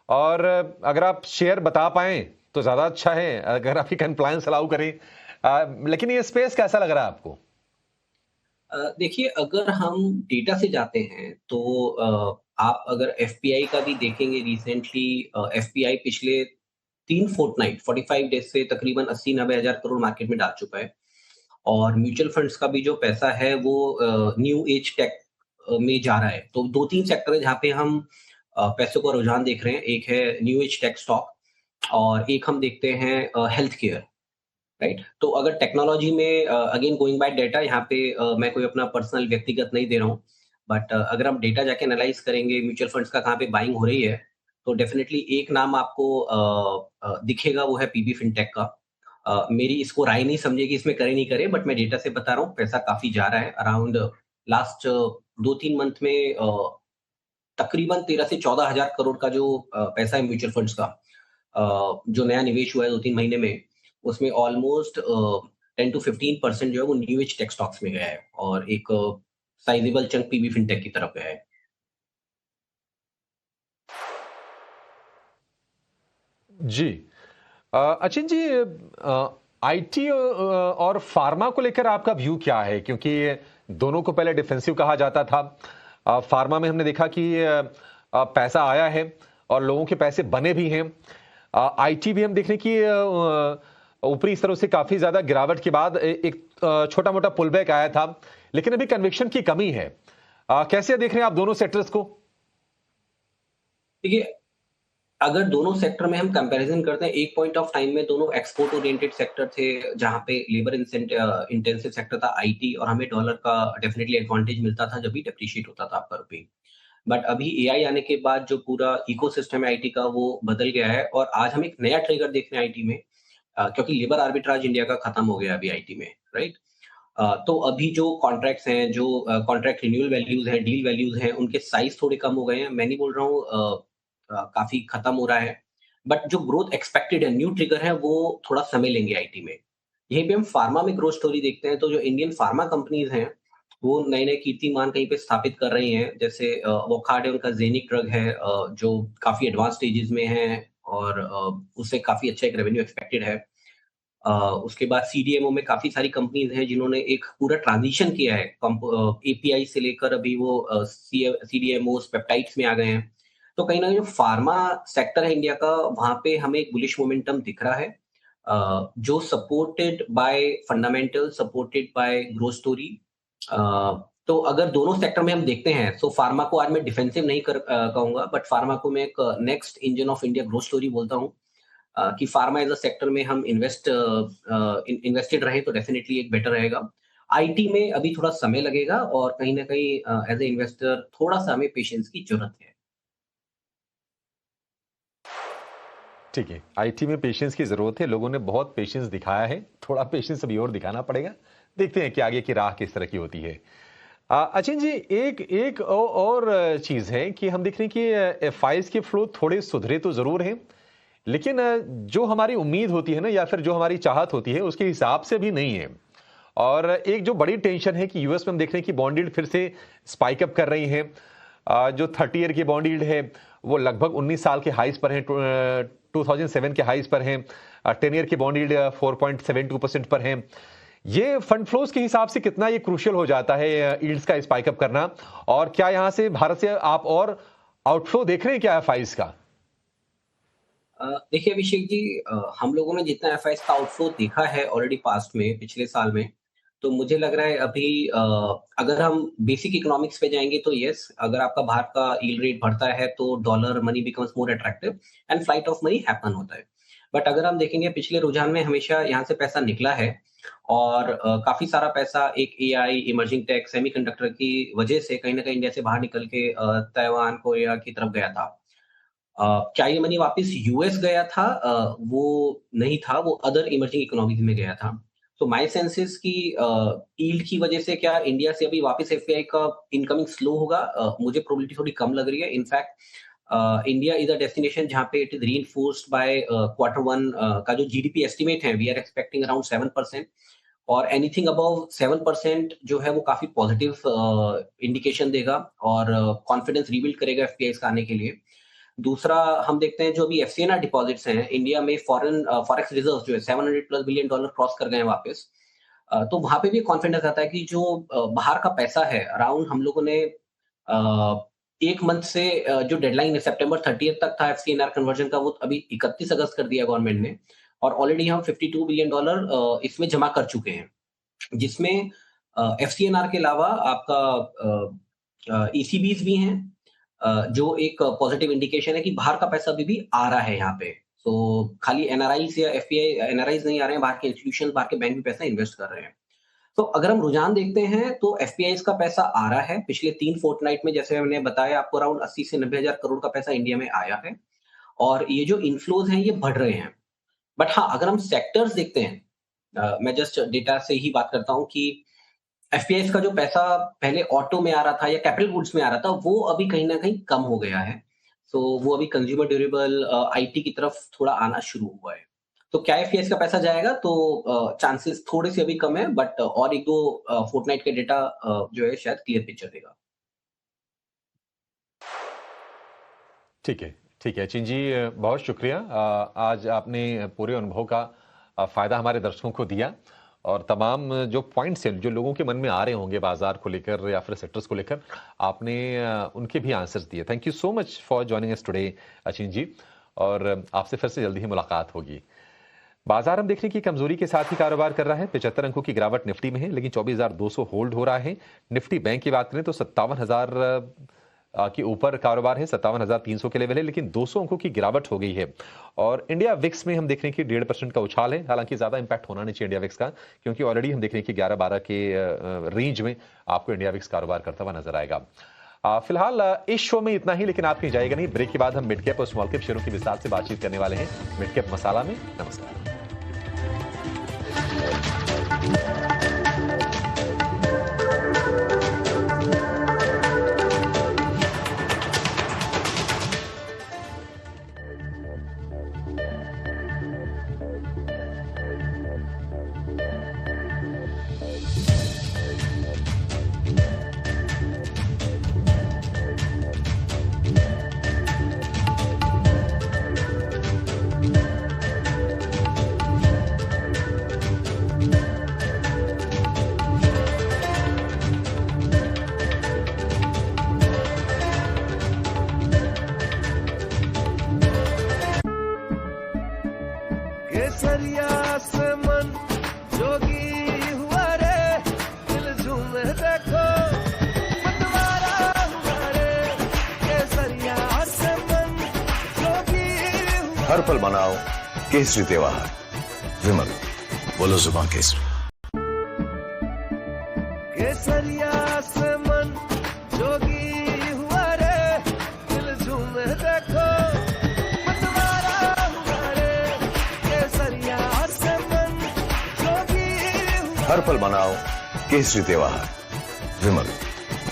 और अगर आप शेयर बता पाएं तो ज्यादा अच्छा है, अगर आपकी कंप्लायंस अलाउ करें। लेकिन ये स्पेस कैसा लग रहा है आपको? देखिए, अगर हम डेटा से जाते हैं तो आप अगर एफपीआई का भी देखेंगे रिसेंटली, एफपीआई पिछले 3 फोर्टनाइट 45 डेज से तकरीबन 80-90 हज़ार करोड़ मार्केट में डाल चुका है। और म्यूचुअल फंड्स का भी जो पैसा है वो न्यू एज टेक में जा रहा है। तो 2-3 सेक्टर है जहाँ पे हम पैसों का रुझान देख रहे हैं। एक है न्यू एज टेक स्टॉक और एक हम देखते हैं हेल्थ केयर, राइट? तो अगर टेक्नोलॉजी में अगेन गोइंग बाय डेटा, यहाँ पे मैं कोई अपना पर्सनल व्यक्तिगत नहीं दे रहा हूँ, बट अगर हम डेटा जाके एनालाइज करेंगे म्यूचुअल फंड्स का कहाँ पे बाइंग हो रही है, तो डेफिनेटली एक नाम आपको दिखेगा, वो है पीबी फिनटेक का। मेरी इसको राय नहीं समझिए कि इसमें करे नहीं करे, बट मैं डेटा से बता रहा हूँ पैसा काफी जा रहा है। अराउंड लास्ट 2-3 मंथ में तकरीबन 13 से 14 हज़ार करोड़ का जो पैसा है म्यूचुअल फंड्स का, जो नया निवेश हुआ है 2-3 महीने में, उसमें ऑलमोस्ट 10 टू 15% जो है वो न्यू एज टेक स्टॉक्स में गया है और एक साइजेबल चंक पीबी फिनटेक की तरफ गया है। जी। अचिन जी, आईटी और फार्मा को लेकर आपका व्यू क्या है? क्योंकि दोनों को पहले डिफेंसिव कहा जाता था। फार्मा में हमने देखा कि पैसा आया है और लोगों के पैसे बने भी हैं। आईटी भी हम देख रहे हैं कि ऊपरी स्तरों से काफी ज्यादा गिरावट के बाद एक छोटा मोटा पुलबैक आया था, लेकिन अभी कन्विक्शन की कमी है। कैसे देख रहे हैं आप दोनों सेक्टर्स को? देखिए, अगर दोनों सेक्टर में हम कंपैरिजन करते हैं, एक पॉइंट ऑफ टाइम में दोनों एक्सपोर्ट ओरिएंटेड सेक्टर थे, जहां पे लेबर इंटेंसिव सेक्टर था आईटी, और हमें डॉलर का डेफिनेटली एडवांटेज मिलता था जब भी डेप्रिशिएट होता था आपका रुपये। बट अभी एआई आने के बाद जो पूरा इकोसिस्टम है आईटी का वो बदल गया है और आज हम एक नया ट्रिगर देख रहे हैं आईटी में, क्योंकि लेबर आर्बिट्राज इंडिया का खत्म हो गया अभी आईटी में, राइट? तो अभी जो कॉन्ट्रैक्ट्स हैं, जो कॉन्ट्रैक्ट रिन्यूअल वैल्यूज हैं, डील वैल्यूज हैं, उनके साइज थोड़े कम हो गए हैं। मैं नहीं बोल रहा हूँ काफी खत्म हो रहा है, बट जो ग्रोथ एक्सपेक्टेड है, न्यू ट्रिगर है, वो थोड़ा समय लेंगे आईटी में। यहीं पे हम फार्मा में ग्रोथ स्टोरी देखते हैं, तो जो इंडियन फार्मा कंपनीज हैं वो नए नए कीर्तिमान कहीं पे स्थापित कर रही हैं। जैसे वोकार्ड है, उनका जेनिक ड्रग है, जो काफी एडवांस स्टेजेस में है और उससे काफी अच्छा एक रेवेन्यू एक्सपेक्टेड है। उसके बाद सीडीएमओ में काफी सारी कंपनीज हैं जिन्होंने एक पूरा ट्रांजिशन किया है, एपीआई से लेकर अभी वो सीडीएमओ पेप्टाइड्स में आ गए हैं। तो कहीं ना कहीं जो फार्मा सेक्टर है इंडिया का, वहां पे हमें एक बुलिश मोमेंटम दिख रहा है, जो supported by fundamental, supported by growth story. तो अगर दोनों सेक्टर में हम देखते हैं, तो फार्मा को आज मैं डिफेंसिव नहीं कहूंगा, बट फार्मा को मैं एक next engine of India growth story बोलता हूँ। कि फार्मा एज अ सेक्टर में हम इन्वेस्टेड रहे तो डेफिनेटली एक बेटर रहेगा। आईटी में अभी थोड़ा समय लगेगा और कहीं ना कहीं एज ए इन्वेस्टर थोड़ा सा हमें पेशेंस की जरूरत है। ठीक है, आईटी में पेशेंस की जरूरत है। लोगों ने बहुत पेशेंस दिखाया है, थोड़ा पेशेंस अभी और दिखाना पड़ेगा। देखते हैं कि आगे की राह किस तरह की होती है। अचिन जी, एक और चीज है कि हम देख रहे हैं कि एफआईज के फ्लो थोड़े सुधरे तो जरूर हैं, लेकिन जो हमारी उम्मीद होती है ना, या फिर जो हमारी चाहत होती है, उसके हिसाब से भी नहीं है। और एक जो बड़ी टेंशन है कि यूएस में हम देख रहे हैं कि बॉन्ड यील्ड फिर से स्पाइक अप कर रही है। जो 30 ईयर की बॉन्ड यील्ड है वो लगभग 19 साल के हाईज पर है, 2007 के हाईज पर है। 10 ईयर की बॉन्ड यील्ड 4.72% पर है। ये फंड फ्लोज के हिसाब से कितना ये क्रूशियल हो जाता है यील्ड्स का स्पाइक अप करना? और क्या यहां से भारत से आप और आउटफ्लो देख रहे हैं क्या एफआईज का? देखिए अभिषेक जी, हम लोगों ने जितना एफआईएस का आउटफ्लो देखा है ऑलरेडी पास्ट में, पिछले साल में, तो मुझे लग रहा है अभी अगर हम बेसिक इकोनॉमिक्स पे जाएंगे तो यस, अगर आपका भारत का यील्ड रेट बढ़ता है तो dollar money becomes more attractive and flight of money happen होता है। बट अगर हम देखेंगे पिछले रुझान में हमेशा यहाँ से पैसा निकला है और काफी सारा पैसा एक एआई, इमर्जिंग टेक, सेमीकंडक्टर की वजह से कहीं ना कहीं इंडिया से बाहर निकल के ताइवान, कोरिया की तरफ गया था। क्या ये मनी वापस यूएस गया था? वो नहीं था, वो अदर इमर्जिंग इकोनॉमीज में गया था। तो माय सेंस इज कि यील्ड की वजह से क्या इंडिया से अभी वापस एफपीआई का इनकमिंग स्लो होगा, मुझे प्रोबेबिलिटी थोड़ी कम लग रही है। In fact India is a destination जहां पे it is reinforced by Q1 का जो जीडीपी एस्टिमेट है, वी आर एक्सपेक्टिंग अराउंड 7%, और एनीथिंग अबव 7% जो है वो काफी पॉजिटिव इंडिकेशन देगा और कॉन्फिडेंस रिबिल्ड करेगा एफपीआई का आने के लिए। दूसरा हम देखते हैं जो अभी एफसीएनआर डिपॉजिट्स हैं इंडिया में, फॉरेन फॉरेक्स रिजर्व जो है $700+ बिलियन क्रॉस कर गए हैं वापस। तो वहां पे भी कॉन्फिडेंस आता है कि जो बाहर का पैसा है, अराउंड हम लोगों ने एक मंथ से जो डेडलाइन है September 30 तक था एफसीएनआर कन्वर्जन का, वो अभी 31 अगस्त कर दिया गवर्नमेंट ने, और ऑलरेडी हम $52 बिलियन इसमें जमा कर चुके हैं, जिसमें एफसीएनआर के अलावा आपका ईसीबीज भी हैं, जो एक पॉजिटिव इंडिकेशन है कि बाहर का पैसा अभी भी आ रहा है यहाँ पे। तो खाली एनआरआईज या एफपीआई एनआरआईज नहीं आ रहे हैं, बाहर के इंस्टीट्यूशन, बाहर के बैंक भी पैसा इन्वेस्ट कर रहे हैं। तो अगर हम रुझान देखते हैं तो एफपीआई का पैसा आ रहा है। पिछले 3 फोर्टनाइट में जैसे मैंने बताया आपको, अराउंड 80 से 90 हजार करोड़ का पैसा इंडिया में आया है, और ये जो इनफ्लोज हैं ये बढ़ रहे हैं। बट हाँ, अगर हम सेक्टर्स देखते हैं, मैं जस्ट डेटा से ही बात करता हूँ कि एफपीआई का जो पैसा पहले ऑटो में आ रहा था या कैपिटल गुड्स में आ रहा था, वो अभी कहीं ना कहीं कम हो गया है। सो वो अभी कंज्यूमर ड्यूरेबल, आईटी की तरफ थोड़ा आना शुरू हुआ है। तो क्या एफपीआई का पैसा जाएगा? तो चांसेस थोड़े से अभी कम है, बट और 1-2 फोर्टनाइट के डेटा जो है शायद क्लियर पिक्चर देगा। ठीक है चिन जी, बहुत शुक्रिया। आज आपने पूरे अनुभव का फायदा हमारे दर्शकों को दिया, और तमाम जो पॉइंट्स हैं जो लोगों के मन में आ रहे होंगे बाजार को लेकर या फिर सेक्टर्स को लेकर, आपने उनके भी आंसर्स दिए। Thank you so much for joining us today Achin ji, और आपसे फिर से जल्दी ही मुलाकात होगी। बाजार हम देख रहे हैं कि कमजोरी के साथ ही कारोबार कर रहा है। 75 अंकों की गिरावट निफ्टी में है, लेकिन 24,200 होल्ड हो रहा है। निफ्टी बैंक की बात करें तो 57,000 के ऊपर कारोबार है, 57,300 के लेवल है, लेकिन 200 अंकों की गिरावट हो गई है। और इंडिया विक्स में हम देख रहे हैं कि 1.5% का उछाल है। हालांकि ज्यादा इंपैक्ट होना नहीं चाहिए इंडिया विक्स का, क्योंकि ऑलरेडी हम देख रहे हैं कि 11-12 के रेंज में आपको इंडिया विक्स कारोबार करता हुआ नजर आएगा। फिलहाल इस शो में इतना ही, लेकिन आप कहीं जाएगा नहीं। ब्रेक के बाद हम मिड कैप और स्मॉल कैप शेयरों की विस्तार से बातचीत करने वाले हैं मिड कैप मसाला में। नमस्कार। केसरिया से मन जोगी हुआ रे, दिल झूमे देखो मतवारा हुआ रे। केसरिया से मन जोगी हुआ। हर पल मनाओ केसरी त्योहार, विमल बोलो जुबान केसरी। केसरिया से मन जोगी हुआ रे, दिल झूमे देखो मतवारा हुआ रे। केसरिया से मन जोगी हुआ। हर पल मनाओ केसरी त्योहार, विमल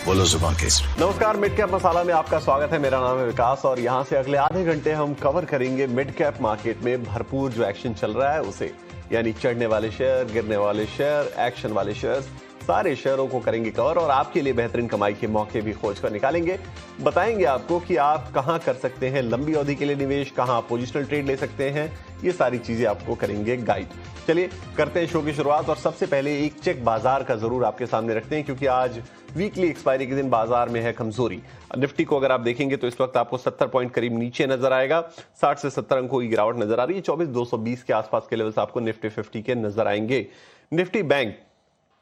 बोलो जुबान केसरी। नमस्कार, मिड कैप मसाला में आपका स्वागत है। मेरा नाम है विकास, और यहां से अगले आधे घंटे हम कवर करेंगे मिड कैप मार्केट में भरपूर जो एक्शन चल रहा है उसे, यानी चढ़ने वाले शेयर, गिरने वाले शेयर, एक्शन वाले शेयर्स, सारे शेयरों को करेंगे कवर, और आपके लिए बेहतरीन कमाई के मौके भी खोज कर निकालेंगे। बताएंगे आपको कि आप कहां कर सकते हैं लंबी अवधि के लिए निवेश, कहां पोजिशनल ट्रेड ले सकते हैं, ये सारी चीजें आपको करेंगे गाइड। चलिए करते हैं शो की शुरुआत, और सबसे पहले एक चेक बाजार का जरूर आपके सामने रखते हैं, क्योंकि आज वीकली एक्सपायरी के दिन बाजार में है कमजोरी। निफ्टी को अगर आप देखेंगे तो इस वक्त आपको 70 पॉइंट करीब नीचे नजर आएगा, 60 से 70 अंकों की गिरावट नजर आ रही है। 24,220 के आसपास के लेवल्स आपको निफ्टी 50 के नजर आएंगे। निफ्टी बैंक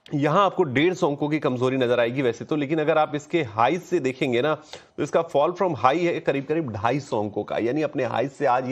यहां आपको 150 अंकों की कमजोरी नजर आएगी वैसे तो, लेकिन अगर आप इसके हाई से देखेंगे ना तो इसका फॉल फ्रॉम हाई है करीब करीब 250 अंकों का, यानी अपने हाई से आज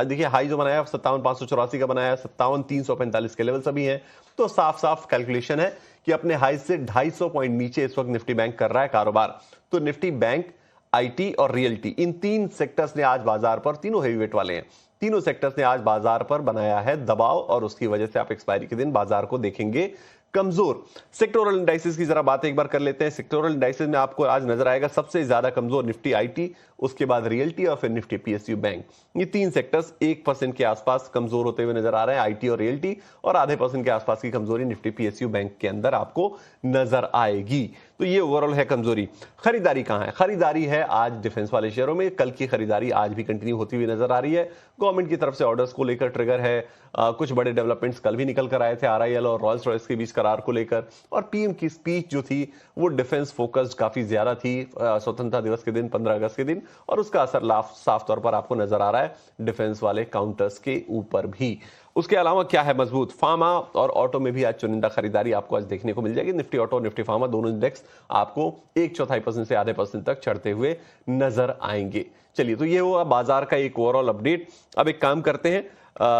देखिए हाई जो बनाया 57,584 का बनाया, 57,345 के लेवल्स अभी हैं। तो साफ साफ कैलकुलेशन है कि अपने हाई से 250 पॉइंट नीचे इस वक्त निफ्टी बैंक कर रहा है कारोबार। तो निफ्टी बैंक, आईटी और रियल्टी, इन 3 सेक्टर्स ने आज बाजार पर, तीनों हेवीवेट वाले हैं, तीनों सेक्टर्स ने आज बाजार पर बनाया है दबाव और उसकी वजह से आप एक्सपायरी के दिन बाजार को देखेंगे कमजोर। सेक्टोरल इंडाइसेस की जरा बात एक बार कर लेते हैं। सेक्टोरल इंडाइसेस में आपको आज नजर आएगा सबसे ज्यादा कमजोर निफ्टी आईटी, उसके बाद रियल्टी और फिर निफ्टी पीएसयू बैंक। ये तीन सेक्टर्स 1% के आसपास कमजोर होते हुए नजर आ रहे हैं, आईटी और रियल्टी, और आधे % के आसपास की कमजोरी निफ्टी पीएसयू बैंक के अंदर आपको नजर आएगी। तो ये ओवरऑल है कमजोरी। खरीदारी कहां है? खरीदारी है आज डिफेंस वाले शेयरों में। कल की खरीदारी आज भी कंटिन्यू होती हुई नजर आ रही है। गवर्नमेंट की तरफ से ऑर्डर्स को लेकर ट्रिगर है। कुछ बड़े डेवलपमेंट्स कल भी निकल कर आए थे आरआईएल और रॉयल्स रॉयस के बीच करार को लेकर, और पीएम की स्पीच जो थी वो डिफेंस फोकस्ड काफी ज्यादा थी स्वतंत्रता दिवस के दिन 15 अगस्त के दिन, और उसका असर साफ तौर पर आपको नजर आ रहा है डिफेंस वाले काउंटर्स के ऊपर भी। उसके अलावा क्या है मजबूत? फार्मा और ऑटो में भी आज चुनिंदा खरीदारी आपको आज देखने को मिल जाएगी। निफ्टी ऑटो और निफ्टी फार्मा दोनों इंडेक्स आपको 1/4% से आधे % तक चढ़ते हुए नजर आएंगे। चलिए, तो ये हुआ बाजार का एक ओवरऑल अपडेट। अब एक काम करते हैं,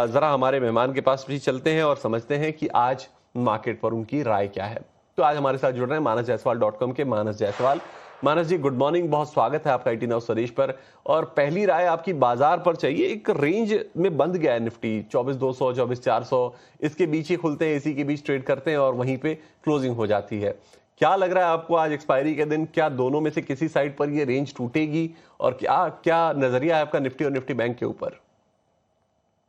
जरा हमारे मेहमान के पास भी चलते हैं और समझते हैं कि आज मार्केट पर उनकी राय क्या है। तो आज हमारे साथ जुड़ रहे हैं manasjaiswal.com के मानस जायसवाल। मानस जी, गुड मॉर्निंग, बहुत स्वागत है आपका IT नाउ स्वदेश पर। और पहली राय आपकी बाजार पर चाहिए। एक रेंज में बंद गया है निफ्टी, 24,200 24,400 इसके बीच ही खुलते हैं, इसी के बीच ट्रेड करते हैं और वहीं पे क्लोजिंग हो जाती है। क्या लग रहा है आपको आज एक्सपायरी के दिन? क्या दोनों में से किसी साइड पर ये रेंज टूटेगी, और क्या नजरिया है आपका निफ्टी और निफ्टी बैंक के ऊपर?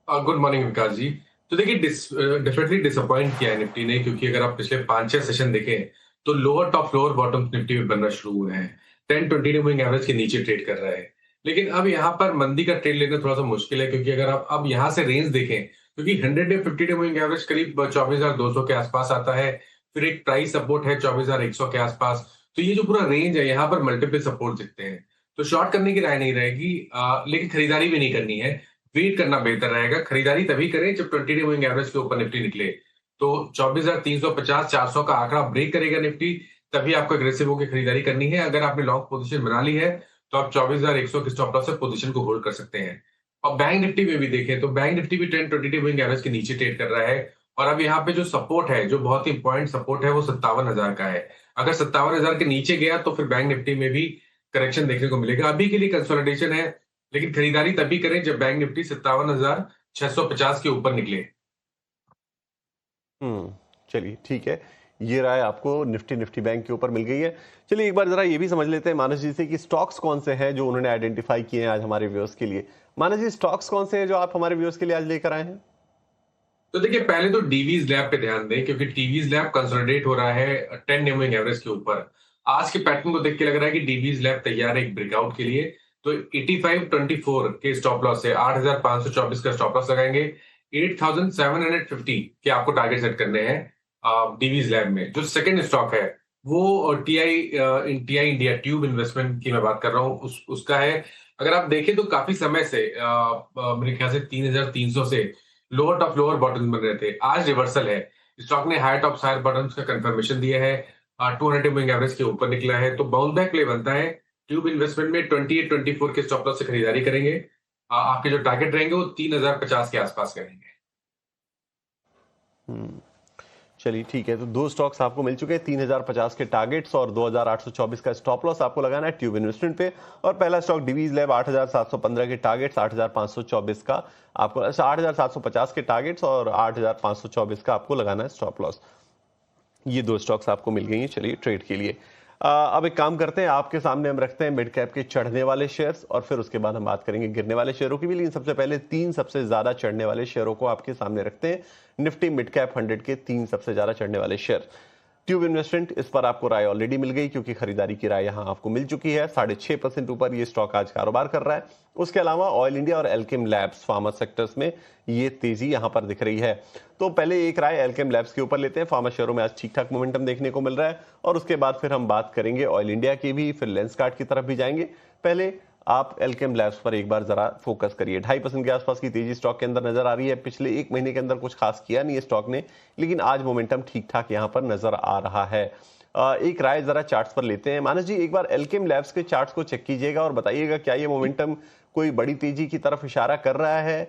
गुड मॉर्निंग विकास जी। तो देखिए, डेफिनेटली डिसअपॉइंट किया है निफ्टी ने, क्योंकि अगर आप पिछले 5-6 सेशन देखें तो lower top lower bottom Nifty में बनना शुरू हुए हैं। 10-20 मूविंग एवरेज के नीचे ट्रेड कर रहा है। लेकिन अब यहाँ पर मंदी का ट्रेड लेना थोड़ा सा मुश्किल है, क्योंकि अगर आप अब यहाँ से रेंज देखें, क्योंकि 100 डे 50 डे मूविंग एवरेज करीब 24,200 के आसपास आता है, फिर एक प्राइस सपोर्ट है 24,100 के आसपास। तो ये जो पूरा रेंज है, यहाँ पर मल्टीपल सपोर्ट दिखते हैं। तो शॉर्ट करने की राय नहीं रहेगी, लेकिन खरीदारी भी नहीं करनी है, वेट करना बेहतर रहेगा। खरीदारी तभी करें जब 20 डे मूविंग एवरेज के ऊपर निफ्टी निकले। तो 24,350-400 का आंकड़ा ब्रेक करेगा निफ्टी, तभी आपको एग्रेसिव होकर खरीदारी करनी है। अगर आपने लॉन्ग पोजीशन बना ली है तो आप 24,100 के स्टॉप लॉस से पोजीशन को होल्ड कर सकते हैं। और बैंक निफ्टी में भी देखें तो बैंक निफ्टी भी 10-20 डे मूविंग एवरेज के नीचे ट्रेड कर रहा है, और अब यहाँ पे जो सपोर्ट है, जो बहुत ही इंपॉर्टेंट सपोर्ट है, वो 57,000 का है। अगर 57,000 के नीचे गया तो फिर बैंक निफ्टी में भी करेक्शन देखने को मिलेगा। अभी के लिए कंसोलिडेशन है, लेकिन खरीदारी तभी करें जब बैंक निफ्टी 57,650 के ऊपर निकले। चलिए, ठीक है, ये राय आपको निफ्टी बैंक के ऊपर मिल गई है। चलिए, एक बार जरा ये भी समझ लेते हैं मानस जी से कि स्टॉक्स कौन से हैं जो उन्होंने आइडेंटिफाई किए हैं आज हमारे व्यूअर्स के लिए। मानस जी, स्टॉक्स कौन से हैं जो आप हमारे व्यूअर्स के लिए आज लेकर आए हैं? तो देखिए, पहले तो डीवीज लैब पे ध्यान दें, क्योंकि डीवीज लैब कंसोलिडेट हो रहा है 10 डे मूविंग एवरेज के ऊपर। आज के पैटर्न को देख के लग रहा है कि डीवीज लैब तैयार है एक ब्रेकआउट के लिए। तो 85.24 के स्टॉप लॉस है, 8,524 का स्टॉप लॉस लगाएंगे। 8,750 के आपको टारगेट सेट करने हैं डीवीज लैब में। जो सेकंड स्टॉक है वो टीआई इंडिया ट्यूब इन्वेस्टमेंट की मैं बात कर रहा हूँ, उसका है। अगर आप देखें तो काफी समय से मेरे ख्याल से 3,300 से लोअर टॉप लोअर बॉटम बन रहे थे। आज रिवर्सल है, स्टॉक ने हायर टॉप हायर बॉटम्स का कंफर्मेशन दिया है, 200 मूविंग एवरेज के ऊपर निकला है। तो बाउंस बैक प्ले बनता है। ट्यूब इन्वेस्टमेंट में 28-24 के स्टॉप लॉस से खरीदारी करेंगे। आपके जो टारगेट रहेंगे वो 3,050 के आसपास करेंगे। चलिए, ठीक है, तो दो स्टॉक्स आपको मिल चुके हैं, 3,050 के टारगेट्स और 2,824 का स्टॉप लॉस आपको लगाना है ट्यूब इन्वेस्टमेंट पे। और पहला स्टॉक डीवीज लैब 8,715 के टारगेट्स, 8,524 का आपको, 8,750 के टारगेट्स और 8,524 का आपको लगाना है स्टॉप लॉस। ये दो स्टॉक्स आपको मिल गई हैं। चलिए, ट्रेड के लिए अब एक काम करते हैं, आपके सामने हम रखते हैं मिड कैप के चढ़ने वाले शेयर्स, और फिर उसके बाद हम बात करेंगे गिरने वाले शेयरों की भी। लेकिन सबसे पहले 3 सबसे ज्यादा चढ़ने वाले शेयरों को आपके सामने रखते हैं। निफ्टी मिड कैप 100 के 3 सबसे ज्यादा चढ़ने वाले शेयर। ट्यूब इन्वेस्टमेंट, इस पर आपको राय ऑलरेडी मिल गई, क्योंकि खरीदारी की राय यहां आपको मिल चुकी है। 6.5% ऊपर ये स्टॉक आज कारोबार कर रहा है। उसके अलावा ऑयल इंडिया और एल्केम लैब्स फार्मा सेक्टर्स में ये तेजी यहां पर दिख रही है। तो पहले एक राय एल्केम लैब्स के ऊपर लेते हैं। फार्मा शेयरों में आज ठीक ठाक मोमेंटम देखने को मिल रहा है, और उसके बाद फिर हम बात करेंगे ऑयल इंडिया की भी, फिर लेंसकार्ट की तरफ भी जाएंगे। पहले आप एल्केम लैब्स पर एक बार जरा फोकस करिए। 2.5% के आसपास की तेजी स्टॉक के अंदर नजर आ रही है। पिछले एक महीने के अंदर कुछ खास किया नहीं है स्टॉक ने, लेकिन आज मोमेंटम ठीक ठाक यहां पर नजर आ रहा है। एक राय जरा चार्ट्स पर लेते हैं। मानस जी, एक बार एल्केम लैब्स के चार्ट्स को चेक कीजिएगा और बताइएगा क्या ये मोमेंटम कोई बड़ी तेजी की तरफ इशारा कर रहा है?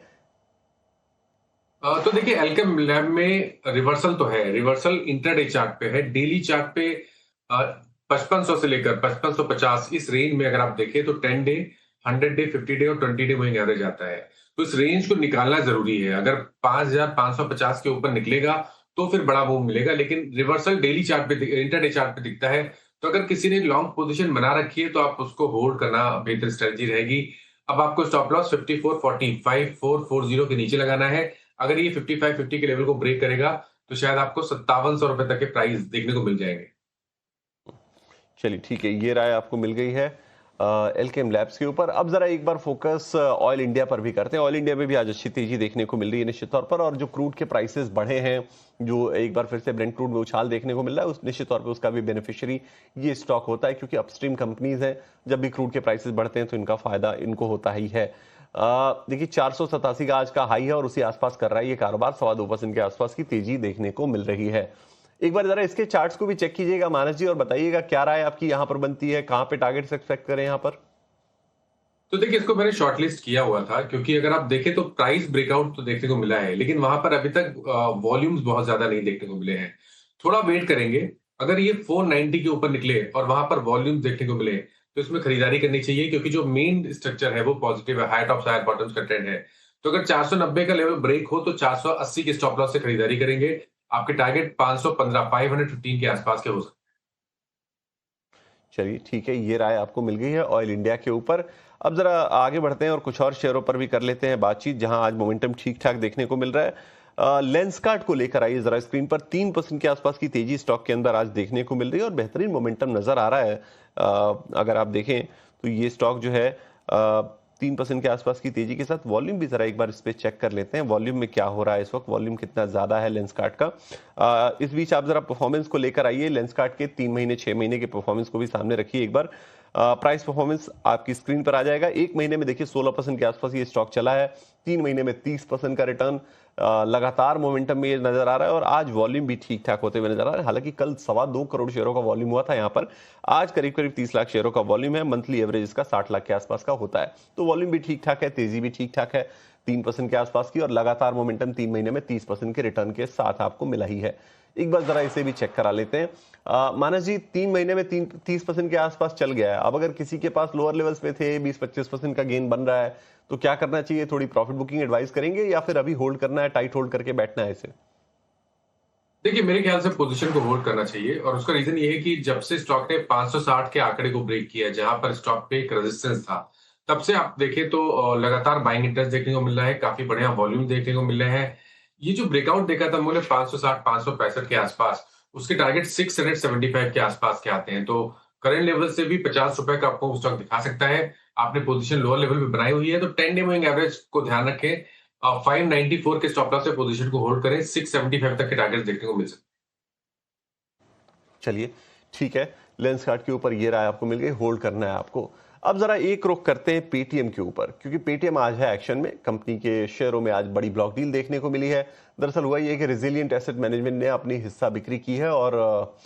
तो देखिए, एल्केम लैब में रिवर्सल तो है, रिवर्सल इंट्राडे चार्ट पे है। डेली चार्ट पे 5500 से लेकर 5550 इस रेंज में अगर आप देखें तो 10 डे 100 डे, 50 डे और 20 डे मूविंग एवरेज आता है। तो इस रेंज को निकालना जरूरी है। अगर 5550 के ऊपर निकलेगा तो फिर बड़ा मूव मिलेगा, लेकिन रिवर्सल डेली चार्ट पे, इंटरडे चार्ट पे दिखता है। तो अगर किसी ने लॉन्ग पोजीशन बना रखी है तो आप उसको होल्ड करना बेहतर स्ट्रेटजी रहेगी। अब आपको स्टॉप लॉस 5440 के नीचे लगाना है। अगर ये 5550 के लेवल को ब्रेक करेगा तो शायद आपको 5700 रुपए तक के प्राइस देखने को मिल जाएंगे। चलिए ठीक है, ये राय आपको मिल गई है एलकेएम लैब्स के ऊपर। अब जरा एक बार फोकस ऑयल इंडिया पर भी करते हैं। ऑयल इंडिया में भी आज अच्छी तेजी देखने को मिल रही है निश्चित तौर पर, और जो क्रूड के प्राइसेस बढ़े हैं, जो एक बार फिर से ब्रेंट क्रूड में उछाल देखने को मिल रहा है, उस निश्चित तौर पर उसका भी बेनिफिशियरी ये स्टॉक होता है, क्योंकि अपस्ट्रीम कंपनीज हैं, जब भी क्रूड के प्राइसेस बढ़ते हैं तो इनका फायदा इनको होता ही है। देखिए 487 का आज का हाई है और उसी आसपास कर रहा है ये कारोबार, 2.25% के आसपास की तेजी देखने को मिल रही है। एक बार जरा इसके चार्ट्स को भी चेक कीजिएगा मानस जी, और बताइएगा क्या राय आपकी यहां पर बनती है, कहां पे टारगेट्स एक्सपेक्ट करें यहां पर। तो देखिए, इसको मैंने शॉर्टलिस्ट किया हुआ था, क्योंकि अगर आप देखें तो प्राइस ब्रेकआउट तो देखने को मिला है, लेकिन वहां पर अभी तक वॉल्यूम्स बहुत ज्यादा नहीं देखने को मिले हैं। थोड़ा वेट करेंगे। अगर ये 490 के ऊपर निकले और वहां पर वॉल्यूम्स देखने को मिले तो इसमें खरीदारी करनी चाहिए, क्योंकि जो मेन स्ट्रक्चर है वो पॉजिटिव है, हाई टॉप्स हायर बॉटम्स का ट्रेंड है। तो अगर 490 का लेवल ब्रेक हो तो 480 के स्टॉप लॉस से खरीदारी करेंगे। आपके टारगेट 515 515 के आसपास के हो सकते। चलिए ठीक है, ये राय आपको मिल गई है ऑयल इंडिया के ऊपर। अब जरा आगे बढ़ते हैं और कुछ और शेयरों पर भी कर लेते हैं बातचीत, जहां आज मोमेंटम ठीक ठाक देखने को मिल रहा है। लेंसकार्ट को लेकर आइए जरा स्क्रीन पर। 3% के आसपास की तेजी स्टॉक के अंदर आज देखने को मिल रही है और बेहतरीन मोमेंटम नजर आ रहा है। अगर आप देखें तो ये स्टॉक जो है 3% के आसपास की तेजी के साथ, वॉल्यूम भी जरा एक बार इस पे चेक कर लेते हैं, वॉल्यूम में क्या हो रहा है इस वक्त, वॉल्यूम कितना ज्यादा है लेंसकार्ट का। इस बीच आप जरा परफॉर्मेंस को लेकर आइए, लेंसकार्ट के 3 महीने 6 महीने के परफॉर्मेंस को भी सामने रखिए एक बार। प्राइस परफॉर्मेंस आपकी स्क्रीन पर आ जाएगा। 1 महीने में देखिए 16% के आसपास ये स्टॉक चला है, 3 महीने में 30% का रिटर्न, लगातार मोमेंटम में ये नजर आ रहा है, और आज वॉल्यूम भी ठीक ठाक होते हुए नजर आ रहा है। हालांकि कल 2.25 करोड़ शेयरों का वॉल्यूम हुआ था यहाँ पर, आज करीब करीब 30 लाख शेयरों का वॉल्यूम है। मंथली एवरेज इसका 60 लाख के आसपास का होता है। तो वॉल्यूम भी ठीक ठाक है, तेजी भी ठीक ठाक है 3% के आसपास की, और लगातार मोमेंटम 3 महीने में 30% के रिटर्न के साथ आपको मिला ही है। एक बार जरा इसे भी चेक करा लेते हैं। मानस जी, 3 महीने में 30% के आसपास चल गया है। अब अगर किसी के पास लोअर लेवल्स पे थे, 20-25% का गेन बन रहा है, तो क्या करना चाहिए? थोड़ी प्रॉफिट बुकिंग एडवाइस करेंगे या फिर अभी होल्ड करना है, टाइट होल्ड करके बैठना है इसे? देखिए, मेरे ख्याल से पोजीशन को होल्ड करना चाहिए, और उसका रीजन ये है कि जब से स्टॉक ने 560 के आंकड़े को ब्रेक किया, जहां पर स्टॉक पे एक रेजिस्टेंस था, तब से आप देखें तो लगातार बाइंग इंटरेस्ट देखने को मिल रहा है, काफी बढ़िया वॉल्यूम देखने को मिल रहे हैं। ये जो ब्रेकआउट देखा था हमने 560 565 के आसपास, उसके टारगेट 675 के आसपास के आते हैं। तो करंट लेवल से भी 50 रुपए का आपको स्टॉक दिखा सकता है। आपने पोजीशन लोअर लेवल पे बनाई हुई है तो 10 डे मूविंग एवरेज को ध्यान रखें, 594 के स्टॉप लॉस से पोजीशन को होल्ड करें, 675 तक के टारगेट देखने को मिल सकते हैं। चलिए ठीक है, लेंसकार्ट के ऊपर ये राय आपको मिल गई, होल्ड करना है आपको। अब जरा एक रुख करते हैं पेटीएम के ऊपर, क्योंकि पेटीएम आज है एक्शन में। कंपनी के शेयरों में आज बड़ी ब्लॉक डील देखने को मिली है। दरअसल हुआ ये कि रेजिलिएंट एसेट मैनेजमेंट ने अपनी हिस्सा बिक्री की है, और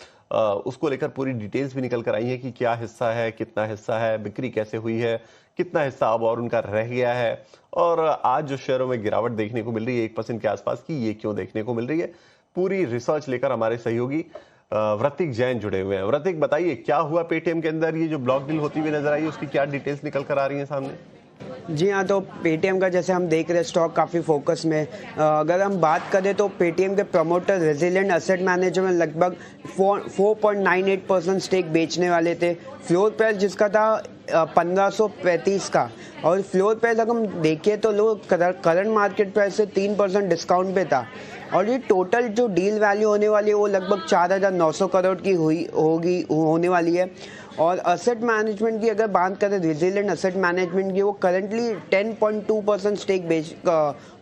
उसको लेकर पूरी डिटेल्स भी निकल कर आई है कि क्या हिस्सा है, कितना हिस्सा है, बिक्री कैसे हुई है, कितना हिस्सा अब और उनका रह गया है, और आज जो शेयरों में गिरावट देखने को मिल रही है 1% के आसपास की, ये क्यों देखने को मिल रही है। पूरी रिसर्च लेकर हमारे सहयोगी व्रतिक जैन जुड़े हुए हैं। व्रतिक, बताइए क्या हुआ पेटीएम के अंदर, ये जो ब्लॉक डील होती हुई नजर आई है उसकी क्या डिटेल्स निकल कर आ रही है सामने? जी हाँ, तो पेटीएम का जैसे हम देख रहे हैं स्टॉक काफ़ी फोकस में। अगर हम बात करें तो पेटीएम के प्रमोटर रेजिलिएंट एसेट मैनेजर में लगभग 4.98% स्टेक बेचने वाले थे। फ्लोर प्राइस जिसका था 1535 का, और फ्लोर प्राइस अगर हम देखें तो लोग करंट मार्केट प्राइस से 3% डिस्काउंट पे था, और ये टोटल जो डील वैल्यू होने वाली है वो लगभग 4900 करोड़ की होने वाली है। और असेट मैनेजमेंट की अगर बात करें, रेजिलिएंट असेट मैनेजमेंट की, वो करंटली 10.2% स्टेक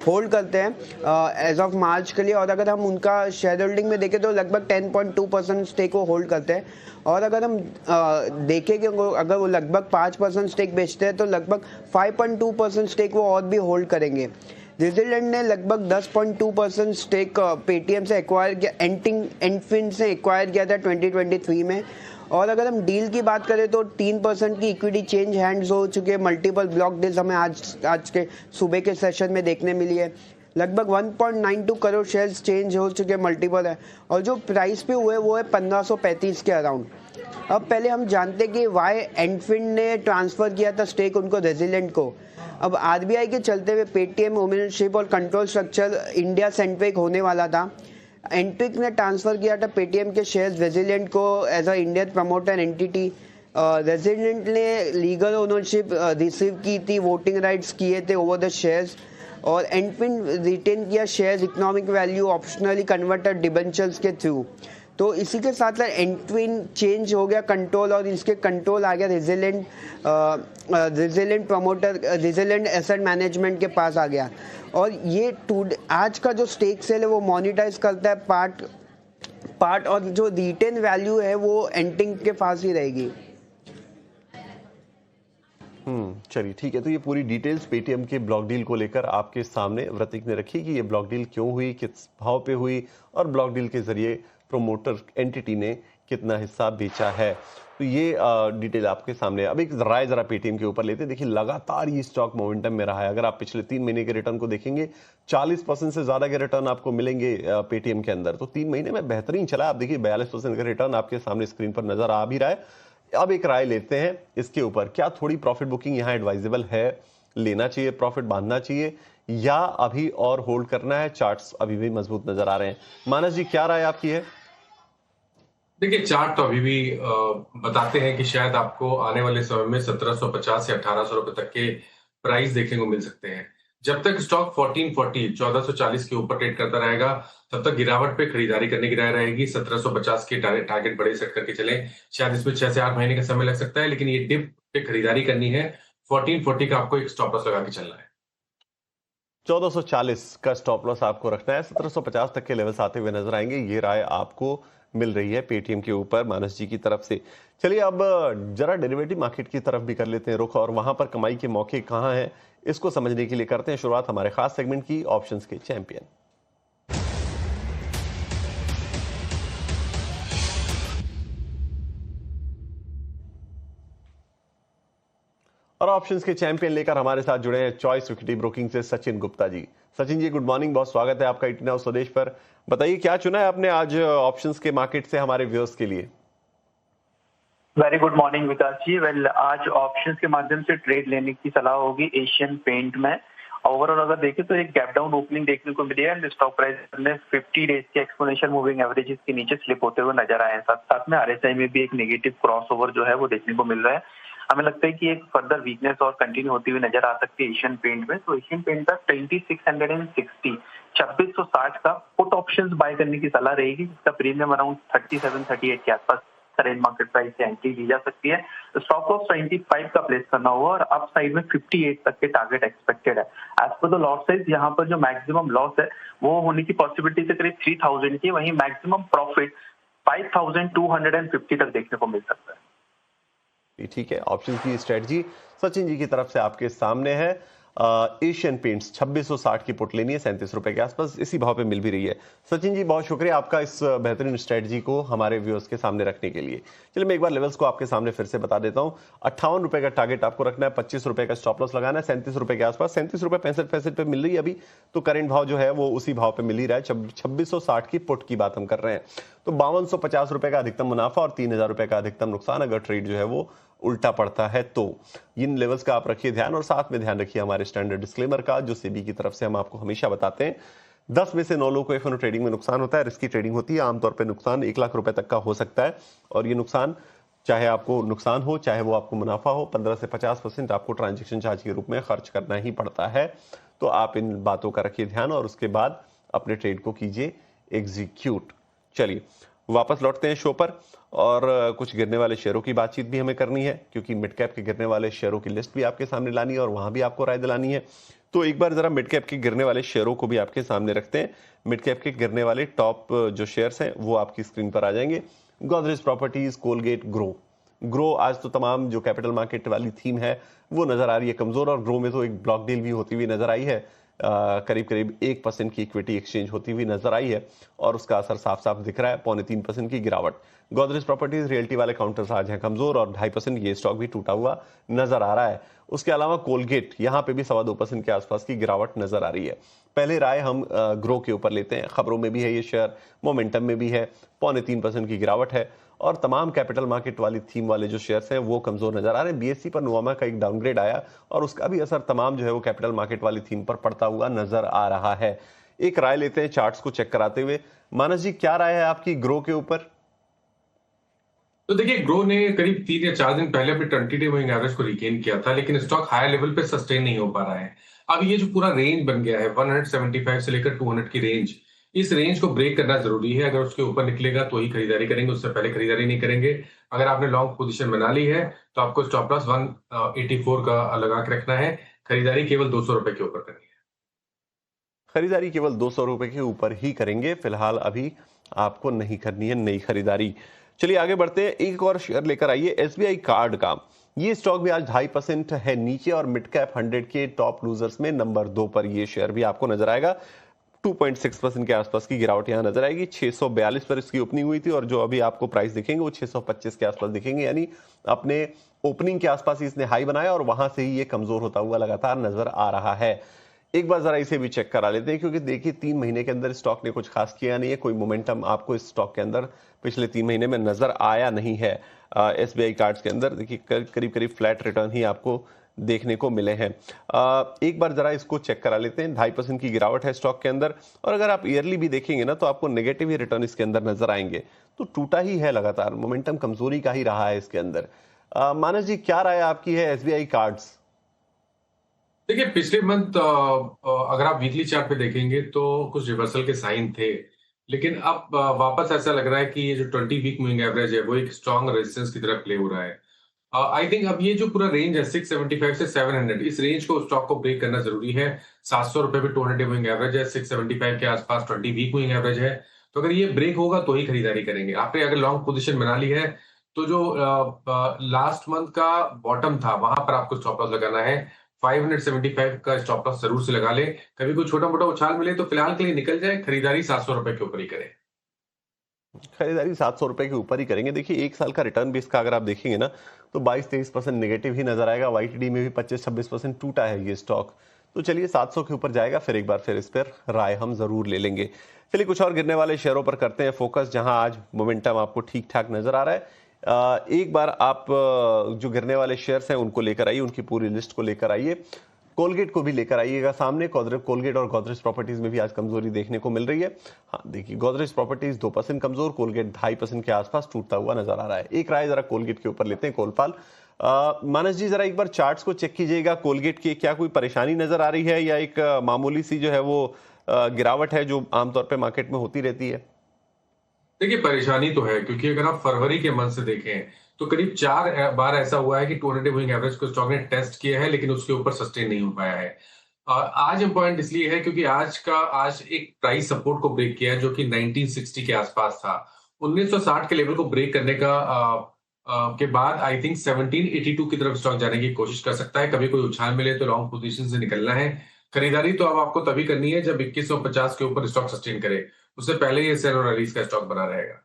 होल्ड करते हैं एज ऑफ मार्च के लिए, और अगर हम उनका शेयर होल्डिंग में देखें तो लगभग 10.2% स्टेक वो होल्ड करते हैं। और अगर हम देखें कि अगर वो लगभग 5% स्टेक बेचते हैं तो लगभग 5.2% स्टेक वो और भी होल्ड करेंगे। रेजिलिएंट ने लगभग 10.2% स्टेक पेटीएम से एक्वायर किया, एंटफिन से एक्वायर किया था 2023 में। और अगर हम डील की बात करें तो 3% की इक्विटी चेंज हैंड्स हो चुके हैं। मल्टीपल ब्लॉक डील्स हमें आज के सुबह के सेशन में देखने मिली है। लगभग 1.92 करोड़ शेयर्स चेंज हो चुके मल्टीपल है, और जो प्राइस पे हुए वो है 1535 के अराउंड। अब पहले हम जानते कि वाई एंडफिन ने ट्रांसफ़र किया था स्टेक उनको रेजिलेंट को। अब आरबीआई के चलते हुए पेटीएम ओनरशिप और कंट्रोल स्ट्रक्चर इंडिया सेंट्रिक होने वाला था। एंट्रिक ने ट्रांसफ़र किया था पेटीएम के शेयर्स रेजिलेंट को as a Indian promoter entity. Resident ने लीगल ओनरशिप रिसीव की थी, वोटिंग राइट्स किए थे ओवर द शेयर्स, और एंडफिन रिटेन किया shares economic value optionally converted debentures के थ्रू। तो इसी के साथ साथ एंडफिन चेंज हो गया कंट्रोल, और इसके कंट्रोल आ गया resilient promoter, resilient asset management के पास आ गया। और ये आज का जो स्टेक सेल है वो मोनिटाइज करता है पार्ट, और जो रिटेन वैल्यू है वो एंटिंग के पास ही रहेगी। चलिए ठीक है, तो ये पूरी डिटेल्स पेटीएम के ब्लॉक डील को लेकर आपके सामने व्रतिक ने रखी कि ये ब्लॉक डील क्यों हुई, किस भाव पे हुई, और ब्लॉक डील के जरिए प्रोमोटर एंटिटी ने कितना हिस्सा बेचा है। तो ये डिटेल आपके सामने। अब एक राय जरा पेटीएम के ऊपर लेते हैं। देखिए लगातार ये स्टॉक मोमेंटम में रहा है। अगर आप पिछले 3 महीने के रिटर्न को देखेंगे 40% से ज्यादा के रिटर्न आपको मिलेंगे पेटीएम के अंदर। तो 3 महीने में बेहतरीन चला। आप देखिए 42% का रिटर्न आपके सामने स्क्रीन पर नजर आ भी रहा है। अब एक राय लेते हैं इसके ऊपर, क्या थोड़ी प्रॉफिट बुकिंग यहाँ एडवाइजेबल है, लेना चाहिए, प्रॉफिट बांधना चाहिए, या अभी और होल्ड करना है? चार्ट्स अभी भी मजबूत नजर आ रहे हैं। मानस जी, क्या राय आपकी है? देखिए चार्ट तो अभी भी बताते हैं कि शायद आपको आने वाले समय में 1750 से 1800 रुपए तक के प्राइस देखने को मिल सकते हैं। जब तक स्टॉक 1440 के ऊपर ट्रेड करता रहेगा तब तक गिरावट पे खरीदारी करने की राय रहेगी। 1750 के टारगेट बड़े सेट करके चले। शायद इसमें 6 से 8 महीने का समय लग सकता है, लेकिन ये डिप पे खरीदारी करनी है। 1440 का आपको एक स्टॉप लॉस लगा के चलना है। 1440 का स्टॉप लॉस आपको रखना है। 1750 तक के लेवल्स आते हुए नजर आएंगे। ये राय आपको मिल रही है पेटीएम के ऊपर मानस जी की तरफ से। चलिए अब जरा डेरिवेटिव मार्केट की तरफ भी कर लेते हैं रुख, और वहां पर कमाई के मौके कहां हैं इसको समझने के लिए करते हैं शुरुआत हमारे खास सेगमेंट की, ऑप्शंस के चैंपियन। और ऑप्शंस के चैंपियन लेकर हमारे साथ जुड़े हैं चॉइस इक्विटी ब्रोकिंग से सचिन गुप्ता जी। सचिन जी गुड मॉर्निंग, बहुत स्वागत है आपका ईटी नाउ स्वदेश पर। बताइए क्या चुना है आपने आज ऑप्शंस के मार्केट से हमारे व्यूअर्स के लिए? वेरी गुड मॉर्निंग विकास जी। वेल आज ऑप्शंस के माध्यम से ट्रेड लेने की सलाह होगी एशियन पेंट में। ओवरऑल अगर देखें तो एक गैप डाउन ओपनिंग देखने को मिली है। स्टॉक प्राइस में 50 डेज के एक्सपोनेंशियल मूविंग एवरेजेस के नीचे स्लिप होते हुए नजर आए हैं। साथ साथ में आरएसआई में भी एक नेगेटिव क्रॉसओवर जो है वो देखने को मिल रहा है। हमें लगता है कि एक फर्दर वीकनेस और कंटिन्यू होती हुई नजर आ सकती है एशियन पेंट में। तो एशियन पेंट का 2660 का पुट ऑप्शंस बाय करने की सलाह रहेगी, जिसका प्रीमियम अराउंड 37-38 के आसपास करेंट मार्केट प्राइस से एंट्री दी जा सकती है। स्टॉप लॉस 25 का प्लेस करना होगा और अप साइड में 58 तक के टारगेट एक्सपेक्टेड है। As per the loss size यहाँ पर जो मैक्सिमम लॉस है वो होने की पॉसिबिलिटी से करीब 3000 की, वहीं मैक्सिमम प्रॉफिट 5250 तक देखने को मिल सकता है। ठीक है, ऑप्शन की स्ट्रेटजी सचिन जी की तरफ से आपके सामने है। एशियन पेंट्स 2660 की पुट लेनी है, 37 रुपए के आसपास, इसी भाव पे मिल भी रही है। सचिन जी बहुत शुक्रिया आपका इस बेहतरीन स्ट्रेटजी को हमारे व्यूअर्स के सामने रखने के लिए। चलिए मैं एक बार लेवल्स को आपके सामने फिर से बता देता हूं। 58 रुपए का टारगेट आपको रखना है, 25 रुपए का स्टॉप लॉस लगाना है, 37 रुपए के आसपास, 37 रुपए 65 पैसे पे मिल रही है अभी, तो करंट भाव जो है वो उसी भाव पे मिल ही रहा है। 2660 की पुट की बात हम कर रहे हैं, तो 5250 रुपए का अधिकतम मुनाफा और 3000 रुपए का अधिकतम नुकसान अगर ट्रेड जो है वो उल्टा पड़ता है तो। इन लेवल्स का आप रखिए ध्यान, और साथ में ध्यान रखिए हमारे स्टैंडर्ड डिस्क्लेमर का जो सेबी की तरफ से हम आपको हमेशा बताते हैं। 10 में से 9 लोगों को एफएनओ ट्रेडिंग में नुकसान होता है, रिस्की ट्रेडिंग होती है। आमतौर पर नुकसान 1 लाख रुपए तक का हो सकता है, और ये नुकसान चाहे आपको नुकसान हो चाहे वो आपको मुनाफा हो, 15 से 50% आपको ट्रांजेक्शन चार्ज के रूप में खर्च करना ही पड़ता है। तो आप इन बातों का रखिए ध्यान और उसके बाद अपने ट्रेड को कीजिए एग्जीक्यूट। चलिए वापस लौटते हैं शो पर, और कुछ गिरने वाले शेयरों की बातचीत भी हमें करनी है, क्योंकि मिड कैप के गिरने वाले शेयरों की लिस्ट भी आपके सामने लानी है और वहां भी आपको राय दिलानी है। तो एक बार जरा मिड कैप के गिरने वाले शेयरों को भी आपके सामने रखते हैं। मिड कैप के गिरने वाले टॉप जो शेयर्स हैं वो आपकी स्क्रीन पर आ जाएंगे। गोदरेज प्रॉपर्टीज, कोलगेट, ग्रो आज तो तमाम जो कैपिटल मार्केट वाली थीम है वो नजर आ रही है कमजोर, और ग्रो में तो एक ब्लॉक डील भी होती हुई नजर आई है। करीब 1% की इक्विटी एक्सचेंज होती हुई नजर आई है, और उसका असर साफ साफ दिख रहा है। 3.25% की गिरावट। गोदरेज प्रॉपर्टीज, रियल्टी वाले काउंटर्स आज हैं कमजोर, और 2.5% ये स्टॉक भी टूटा हुआ नजर आ रहा है। उसके अलावा कोलगेट यहाँ पे भी 2.25% के आसपास की गिरावट नजर आ रही है। पहले राय हम ग्रो के ऊपर लेते हैं। खबरों में भी है ये शेयर, मोमेंटम में भी है, 0.25% की गिरावट है और तमाम कैपिटल मार्केट वाली थीम वाले जो शेयर्स हैं वो कमजोर नजर आ रहे हैं। बीएससी पर नुवामा का एक डाउनग्रेड आया और उसका भी असर तमाम जो है वो कैपिटल मार्केट वाली थीम पर पड़ता हुआ नजर आ रहा है। एक राय लेते हैं चार्ट्स को चेक कराते हुए। मानस जी, क्या राय है आपकी ग्रो के ऊपर? तो देखिए, ग्रो ने करीब 3 या 4 दिन पहले अपने 20-डे मूविंग एवरेज को रिगेन किया था, लेकिन स्टॉक हाई लेवल पे सस्टेन नहीं हो पा रहा है। अब ये जो पूरा रेंज बन गया है 175 से लेकर 200 की रेंज, इस रेंज को ब्रेक करना जरूरी है। अगर उसके ऊपर निकलेगा तो ही खरीदारी करेंगे, उससे पहले खरीदारी नहीं करेंगे। अगर आपने लॉन्ग पोजीशन बना ली है तो आपको स्टॉप लॉस 184 का लगा के रखना है। खरीदारी केवल 200 रुपए के ऊपर करनी है। खरीदारी केवल 200 रुपए के ऊपर ही करेंगे, फिलहाल अभी आपको नहीं करनी है नई खरीदारी। चलिए आगे बढ़ते हैं, एक और शेयर लेकर आइए एसबीआई कार्ड का। ये स्टॉक भी आज 2.5% है नीचे और मिड कैप 100 के टॉप लूजर्स में नंबर 2 पर ये शेयर भी आपको नजर आएगा। 2.6% के आसपास की गिरावट यहां नजर आएगी। 642 पर इसकी ओपनिंग हुई थी और जो अभी आपको प्राइस दिखेंगे वो 625 के आसपास दिखेंगे, यानी अपने ओपनिंग के आसपास ही इसने हाई बनाया और वहां से ही ये कमजोर होता हुआ लगातार नजर आ रहा है। एक बार जरा इसे भी चेक करा लेते हैं, क्योंकि देखिए 3 महीने के अंदर स्टॉक ने कुछ खास किया नहीं है, कोई मोमेंटम आपको इस स्टॉक के अंदर पिछले 3 महीने में नजर आया नहीं है। एसबीआई कार्ड्स के अंदर देखिए करीब करीब फ्लैट रिटर्न ही आपको देखने को मिले हैं। एक बार जरा इसको चेक करा लेते हैं। 2.5% की गिरावट है स्टॉक के अंदर और अगर आप ईयरली भी देखेंगे ना तो आपको नेगेटिव ही रिटर्न इसके अंदर नजर आएंगे। तो टूटा ही है लगातार, मोमेंटम कमजोरी का ही रहा है इसके अंदर। मानस जी, क्या राय आपकी है एसबीआई कार्ड्स? देखिए, पिछले मंथ अगर आप वीकली चार्ट पे देखेंगे तो कुछ रिवर्सल के साइन थे, लेकिन अब वापस ऐसा लग रहा है कि ये जो 20 वीक मूविंग एवरेज है वो एक स्ट्रॉन्ग रेजिस्टेंस की तरफ प्ले हो रहा है। आई थिंक अब ये जो पूरा रेंज है 675 से 700, इस रेंज को स्टॉक को ब्रेक करना जरूरी है। 700 रुपए पे 200 डे मूविंग एवरेज है, 675 के आसपास 20 वीक मूविंग एवरेज है। तो अगर ये ब्रेक होगा तो ही खरीदारी करेंगे। आपने अगर लॉन्ग पोजीशन बना ली है तो जो लास्ट मंथ का बॉटम था वहां पर आपको स्टॉप लॉस लगाना है। 575 का स्टॉप लॉस जरूर से लगा ले। कभी कोई छोटा मोटा उछाल मिले तो फिलहाल के लिए निकल जाए, खरीदारी 700 रुपए के ऊपर ही करें। खरीदारी 700 रुपए के ऊपर ही करेंगे। देखिए 1 साल का रिटर्न भी इसका अगर आप देखेंगे ना तो 22-23% नेगेटिव ही नजर आएगा। वाईटीडी में भी 25-26% टूटा है ये स्टॉक। तो चलिए 700 के ऊपर जाएगा, फिर एक बार फिर इस पर राय हम जरूर ले लेंगे। चलिए कुछ और गिरने वाले शेयरों पर करते हैं फोकस, जहां आज मोमेंटम आपको ठीक ठाक नजर आ रहा है। एक बार आप जो गिरने वाले शेयर्स हैं उनको लेकर आइए, उनकी पूरी लिस्ट को लेकर आइए। कोलगेट को भी लेकर आइएगा सामने। कोलगेट और गोदरेज प्रॉपर्टीज में भी आज कमजोरी देखने को मिल रही है। हाँ देखिए, गोदरेज प्रॉपर्टीज 2% कमजोर, कोलगेट 2.5% के आसपास टूटता हुआ नजर आ रहा है। एक राय जरा कोलगेट के ऊपर लेते हैं, कोलपाल। मानस जी, जरा एक बार चार्ट्स को चेक कीजिएगा। कोलगेट की क्या कोई परेशानी नजर आ रही है या एक मामूली सी जो है वो गिरावट है जो आमतौर पर मार्केट में होती रहती है? देखिए, परेशानी तो है, क्योंकि अगर आप फरवरी के मंथ से देखें तो करीब 4 बार ऐसा हुआ है कि 200 डे मूविंग एवरेज को स्टॉक ने टेस्ट किया है, लेकिन उसके ऊपर सस्टेन नहीं हो पाया है। आज इम्पोर्टेंट इसलिए है क्योंकि आज एक प्राइस सपोर्ट को ब्रेक किया है जो कि 1960 के आसपास था। 1960 के लेवल को ब्रेक करने के बाद आई थिंक 1782 की तरफ स्टॉक जाने की कोशिश कर सकता है। कभी कोई उछाल मिले तो लॉन्ग पोजीशन से निकलना है। खरीदारी तो अब आपको तभी करनी है जब 2150 के ऊपर स्टॉक सस्टेन करे, उससे पहले ये सेल और रिलीज का स्टॉक बना रहेगा।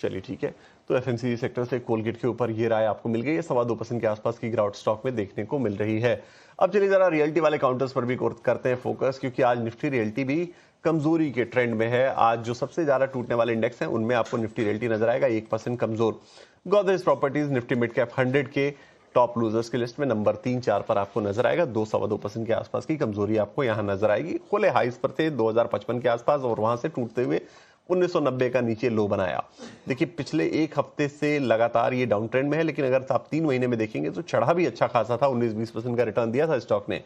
चलिए ठीक है, तो एफएमसीजी सेक्टर से कोलगेट के ऊपर ये राय आपको मिल गई है। 2.25% के आसपास की गिरावट स्टॉक में देखने को मिल रही है। अब चलिए जरा रियल्टी वाले काउंटर्स पर भी करते हैं फोकस, क्योंकि आज निफ्टी रियल्टी भी कमजोरी के ट्रेंड में है। आज जो सबसे ज्यादा टूटने वाले इंडेक्स हैं उनमें आपको निफ्टी रियल्टी नजर आएगा 1% कमजोर। Godrej properties Nifty mid cap 100 के टॉप लूजर्स की लिस्ट में नंबर 3-4 पर आपको नजर आएगा। 2-2.25% के आसपास की कमजोरी आपको यहां नजर आएगी। खुले हाइस पर थे 2055 के आसपास और वहां से टूटते हुए 1990 का नीचे लो बनाया। देखिए पिछले एक हफ्ते से लगातार ये डाउन ट्रेंड में है, लेकिन अगर आप 3 महीने में देखेंगे तो चढ़ा भी अच्छा खासा था। 19-20% का रिटर्न दिया था स्टॉक ने।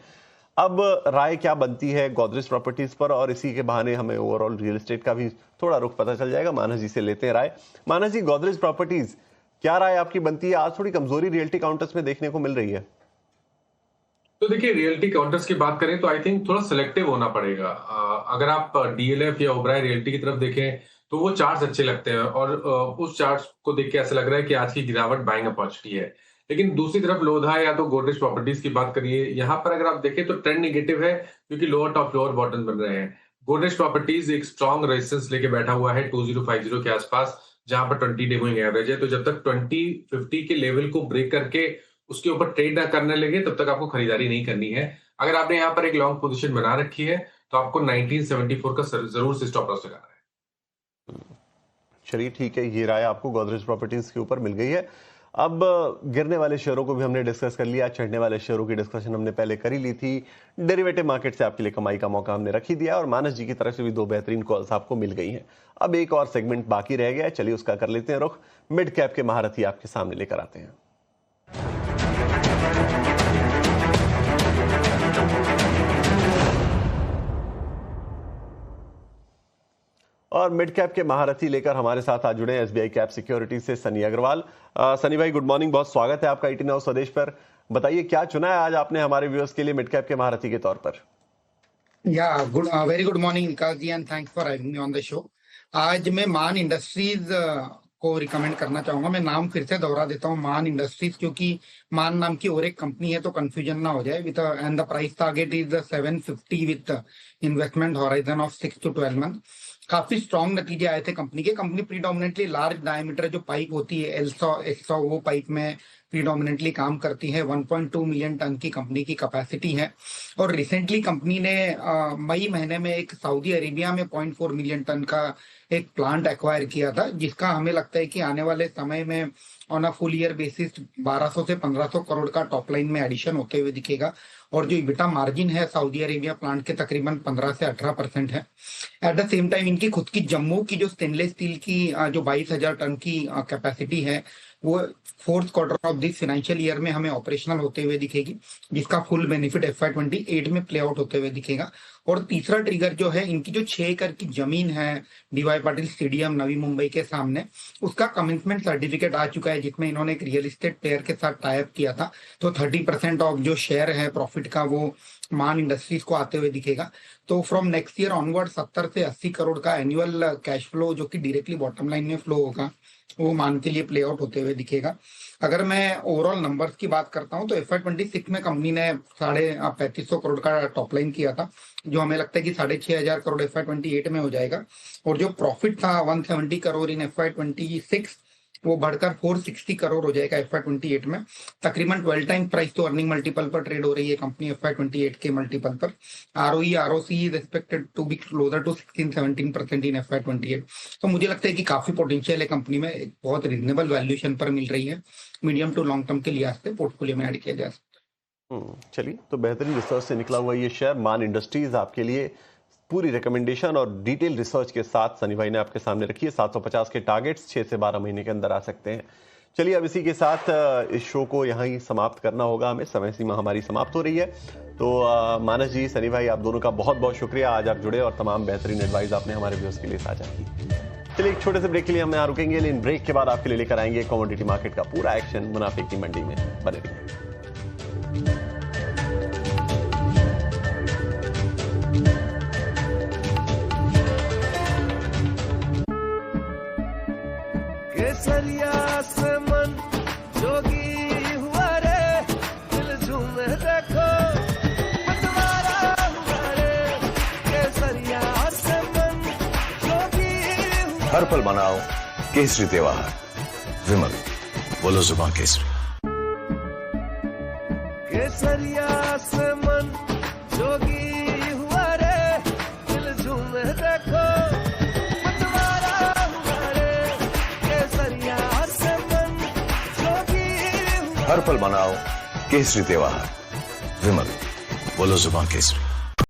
अब राय क्या बनती है गोदरेज प्रॉपर्टीज पर, और इसी के बहाने हमें ओवरऑल रियल एस्टेट का भी थोड़ा रुख पता चल जाएगा। मानस जी से लेते हैं राय। मानस जी, गोदरेज प्रॉपर्टीज क्या राय आपकी बनती है? आज थोड़ी कमजोरी रियल्टी काउंटर्स में देखने को मिल रही है। तो देखिए, रियल्टी काउंटर्स की बात करें तो आई थिंक थोड़ा सिलेक्टिव होना पड़ेगा। अगर आप डीएलएफ या ओबराय रियल्टी की तरफ देखें तो वो चार्ट्स अच्छे लगते हैं और उस चार्ट्स को देख के ऐसा लग रहा है कि आज की गिरावट बाइंग अपॉर्चुनिटी है। लेकिन दूसरी तरफ लोधा या तो गोदरेज प्रॉपर्टीज की बात करिए, यहाँ पर अगर आप देखें तो ट्रेंड नेगेटिव है क्योंकि लोअर टॉप लोअर बॉटम बन रहे हैं। गोदरेज प्रॉपर्टीज एक स्ट्रॉन्ग रेजिस्टेंस लेके बैठा हुआ है 2050 के आसपास, जहां पर 20 डे मूविंग एवरेज है। तो जब तक 2050 के लेवल को ब्रेक करके उसके ऊपर ट्रेड ना करने लगे तब तक आपको खरीदारी नहीं करनी है। अगर आपने यहाँ पर एक लॉन्ग पोजीशन बना रखी है तो आपको 1974 का जरूर से स्टॉप लॉस लगाना है। चलिए ठीक है, ये राय आपको गोदरेज प्रॉपर्टीज के ऊपर मिल गई है। अब गिरने वाले शेयरों को भी हमने डिस्कस कर लिया, चढ़ने वाले शेयरों की डिस्कशन हमने पहले कर ही ली थी। डेरिवेटिव मार्केट से आपके लिए कमाई का मौका हमने रख ही दिया और मानस जी की तरफ से भी 2 बेहतरीन कॉल्स आपको मिल गई हैं। अब एक और सेगमेंट बाकी रह गया है, चलिए उसका कर लेते हैं रुख। मिड कैप के महारथी आपके सामने लेकर आते हैं। और मिड कैप के महारथी लेकर हमारे साथ आज जुड़े हैं एसबीआई कैप सिक्योरिटी से सनी अग्रवाल। सनी भाई गुड मॉर्निंग, बहुत स्वागत है आपका 18 हाउस स्वदेश पर। बताइए क्या चुना है आज आपने हमारे व्यूअर्स के लिए मिड कैप के महारथी के तौर पर? Very good morning Vikas ji and thanks for having me on the show. आज मैं मान इंडस्ट्रीज को रिकमेंड करना चाहूंगा। मैं नाम फिर से दोहरा देता हूँ, मान इंडस्ट्रीज, क्योंकि मान नाम की और एक कंपनी है तो कंफ्यूजन ना हो जाए। With and the price target is 750 with investment horizon of 6 to 12 month. काफी स्ट्रॉन्ग नतीजे आए थे कंपनी के। कंपनी प्रीडोमिनेटली लार्ज डायमीटर जो पाइप होती है L100 वो पाइप में प्रीडोमिनेटली काम करती है। 1.2 मिलियन टन की कंपनी की कैपेसिटी है और रिसेंटली कंपनी ने मई महीने में एक सऊदी अरेबिया में 0.4 मिलियन टन का एक प्लांट एक्वायर किया था, जिसका हमें लगता है कि आने वाले समय में on a full year basis 1200 से 1500 करोड़ का टॉप लाइन में एडिशन होते हुए दिखेगा। और जो इबिटा मार्जिन है सऊदी अरेबिया प्लांट के तकरीबन 15 से 18% है। एट द सेम टाइम इनकी खुद की जम्मू की जो स्टेनलेस स्टील की जो 22,000 टन की कैपेसिटी है वो 4th quarter of this financial year में हमें ऑपरेशनल होते हुए दिखेगी, जिसका फुल बेनिफिट FY28 में प्ले आउट होते हुए दिखेगा। और तीसरा ट्रिगर जो है, इनकी जो 6 एकड़ की जमीन है DY पाटिल स्टेडियम नवी मुंबई के सामने, उसका कमिटमेंट सर्टिफिकेट आ चुका है, जिसमें इन्होंने एक रियल एस्टेट प्लेयर के साथ टाई अप किया था। तो 30% ऑफ जो शेयर है प्रॉफिट का वो मान इंडस्ट्रीज को आते हुए दिखेगा। तो फ्रॉम नेक्स्ट ईयर ऑनवर्ड 70 से 80 करोड़ का एनुअल कैश फ्लो जो कि डायरेक्टली बॉटम लाइन में फ्लो होगा वो मान के लिए प्ले आउट होते हुए दिखेगा। अगर मैं ओवरऑल नंबर्स की बात करता हूं तो FY26 में कंपनी ने 3500 करोड़ का टॉप लाइन किया था, जो हमें लगता है कि 6500 करोड़ FY28 में हो जाएगा। और जो प्रॉफिट था 170 करोड़ इन FY26 वो बढ़कर 460 करोड़ हो जाएगा FY28 में। तकरीबन 12 टाइम प्राइस तो अर्निंग मल्टीपल पर ट्रेड हो रही है कंपनी FY28 के मल्टीपल पर। ROE ROC is expected to be closer to 16-17% in FY28। तो मुझे लगता है कि काफी पोटेंशियल है कंपनी में, एक बहुत रीजनेबल वैल्यूएशन पर मिल रही है। मीडियम टू लॉन्ग टर्म के लिहाज से पोर्टफोलियो में ऐड किया जा सकता है। चलिए, तो बेहतरीन रिसर्च से निकला हुआ ये शेयर मान इंडस्ट्रीज आपके लिए पूरी रिकमेंडेशन और डिटेल रिसर्च के साथ सनी भाई ने आपके सामने रखी है। 750 के टारगेट्स 6 से 12 महीने के अंदर आ सकते हैं। चलिए, अब इसी के साथ इस शो को यहाँ ही समाप्त करना होगा हमें, समय सीमा हमारी समाप्त हो रही है। तो मानस जी, सनी भाई, आप दोनों का बहुत बहुत शुक्रिया, आज आप जुड़े और तमाम बेहतरीन एडवाइस आपने हमारे व्यूअर्स के लिए साझा की। चलिए, एक छोटे से ब्रेक के लिए हम यहाँ रुकेंगे, लेकिन ब्रेक के बाद आपके लिए लेकर आएंगे कमोडिटी मार्केट का पूरा एक्शन। मुनाफे की मंडी में बने रहिए। केसरिया से मन जोगी हुआ रे, दिल झूमे देखो मतवारा हुआ रे। केसरिया से मन जोगी हुआ। हर पल मनाओ केसरी त्योहार, विमल बोलो जुबान केसरी। केसरिया से मन जोगी हुआ रे, दिल झूमे देखो मतवारा हुआ रे। केसरिया से मन जोगी हुआ। हर पल मनाओ केसरी त्योहार, विमल बोलो जुबान केसरी।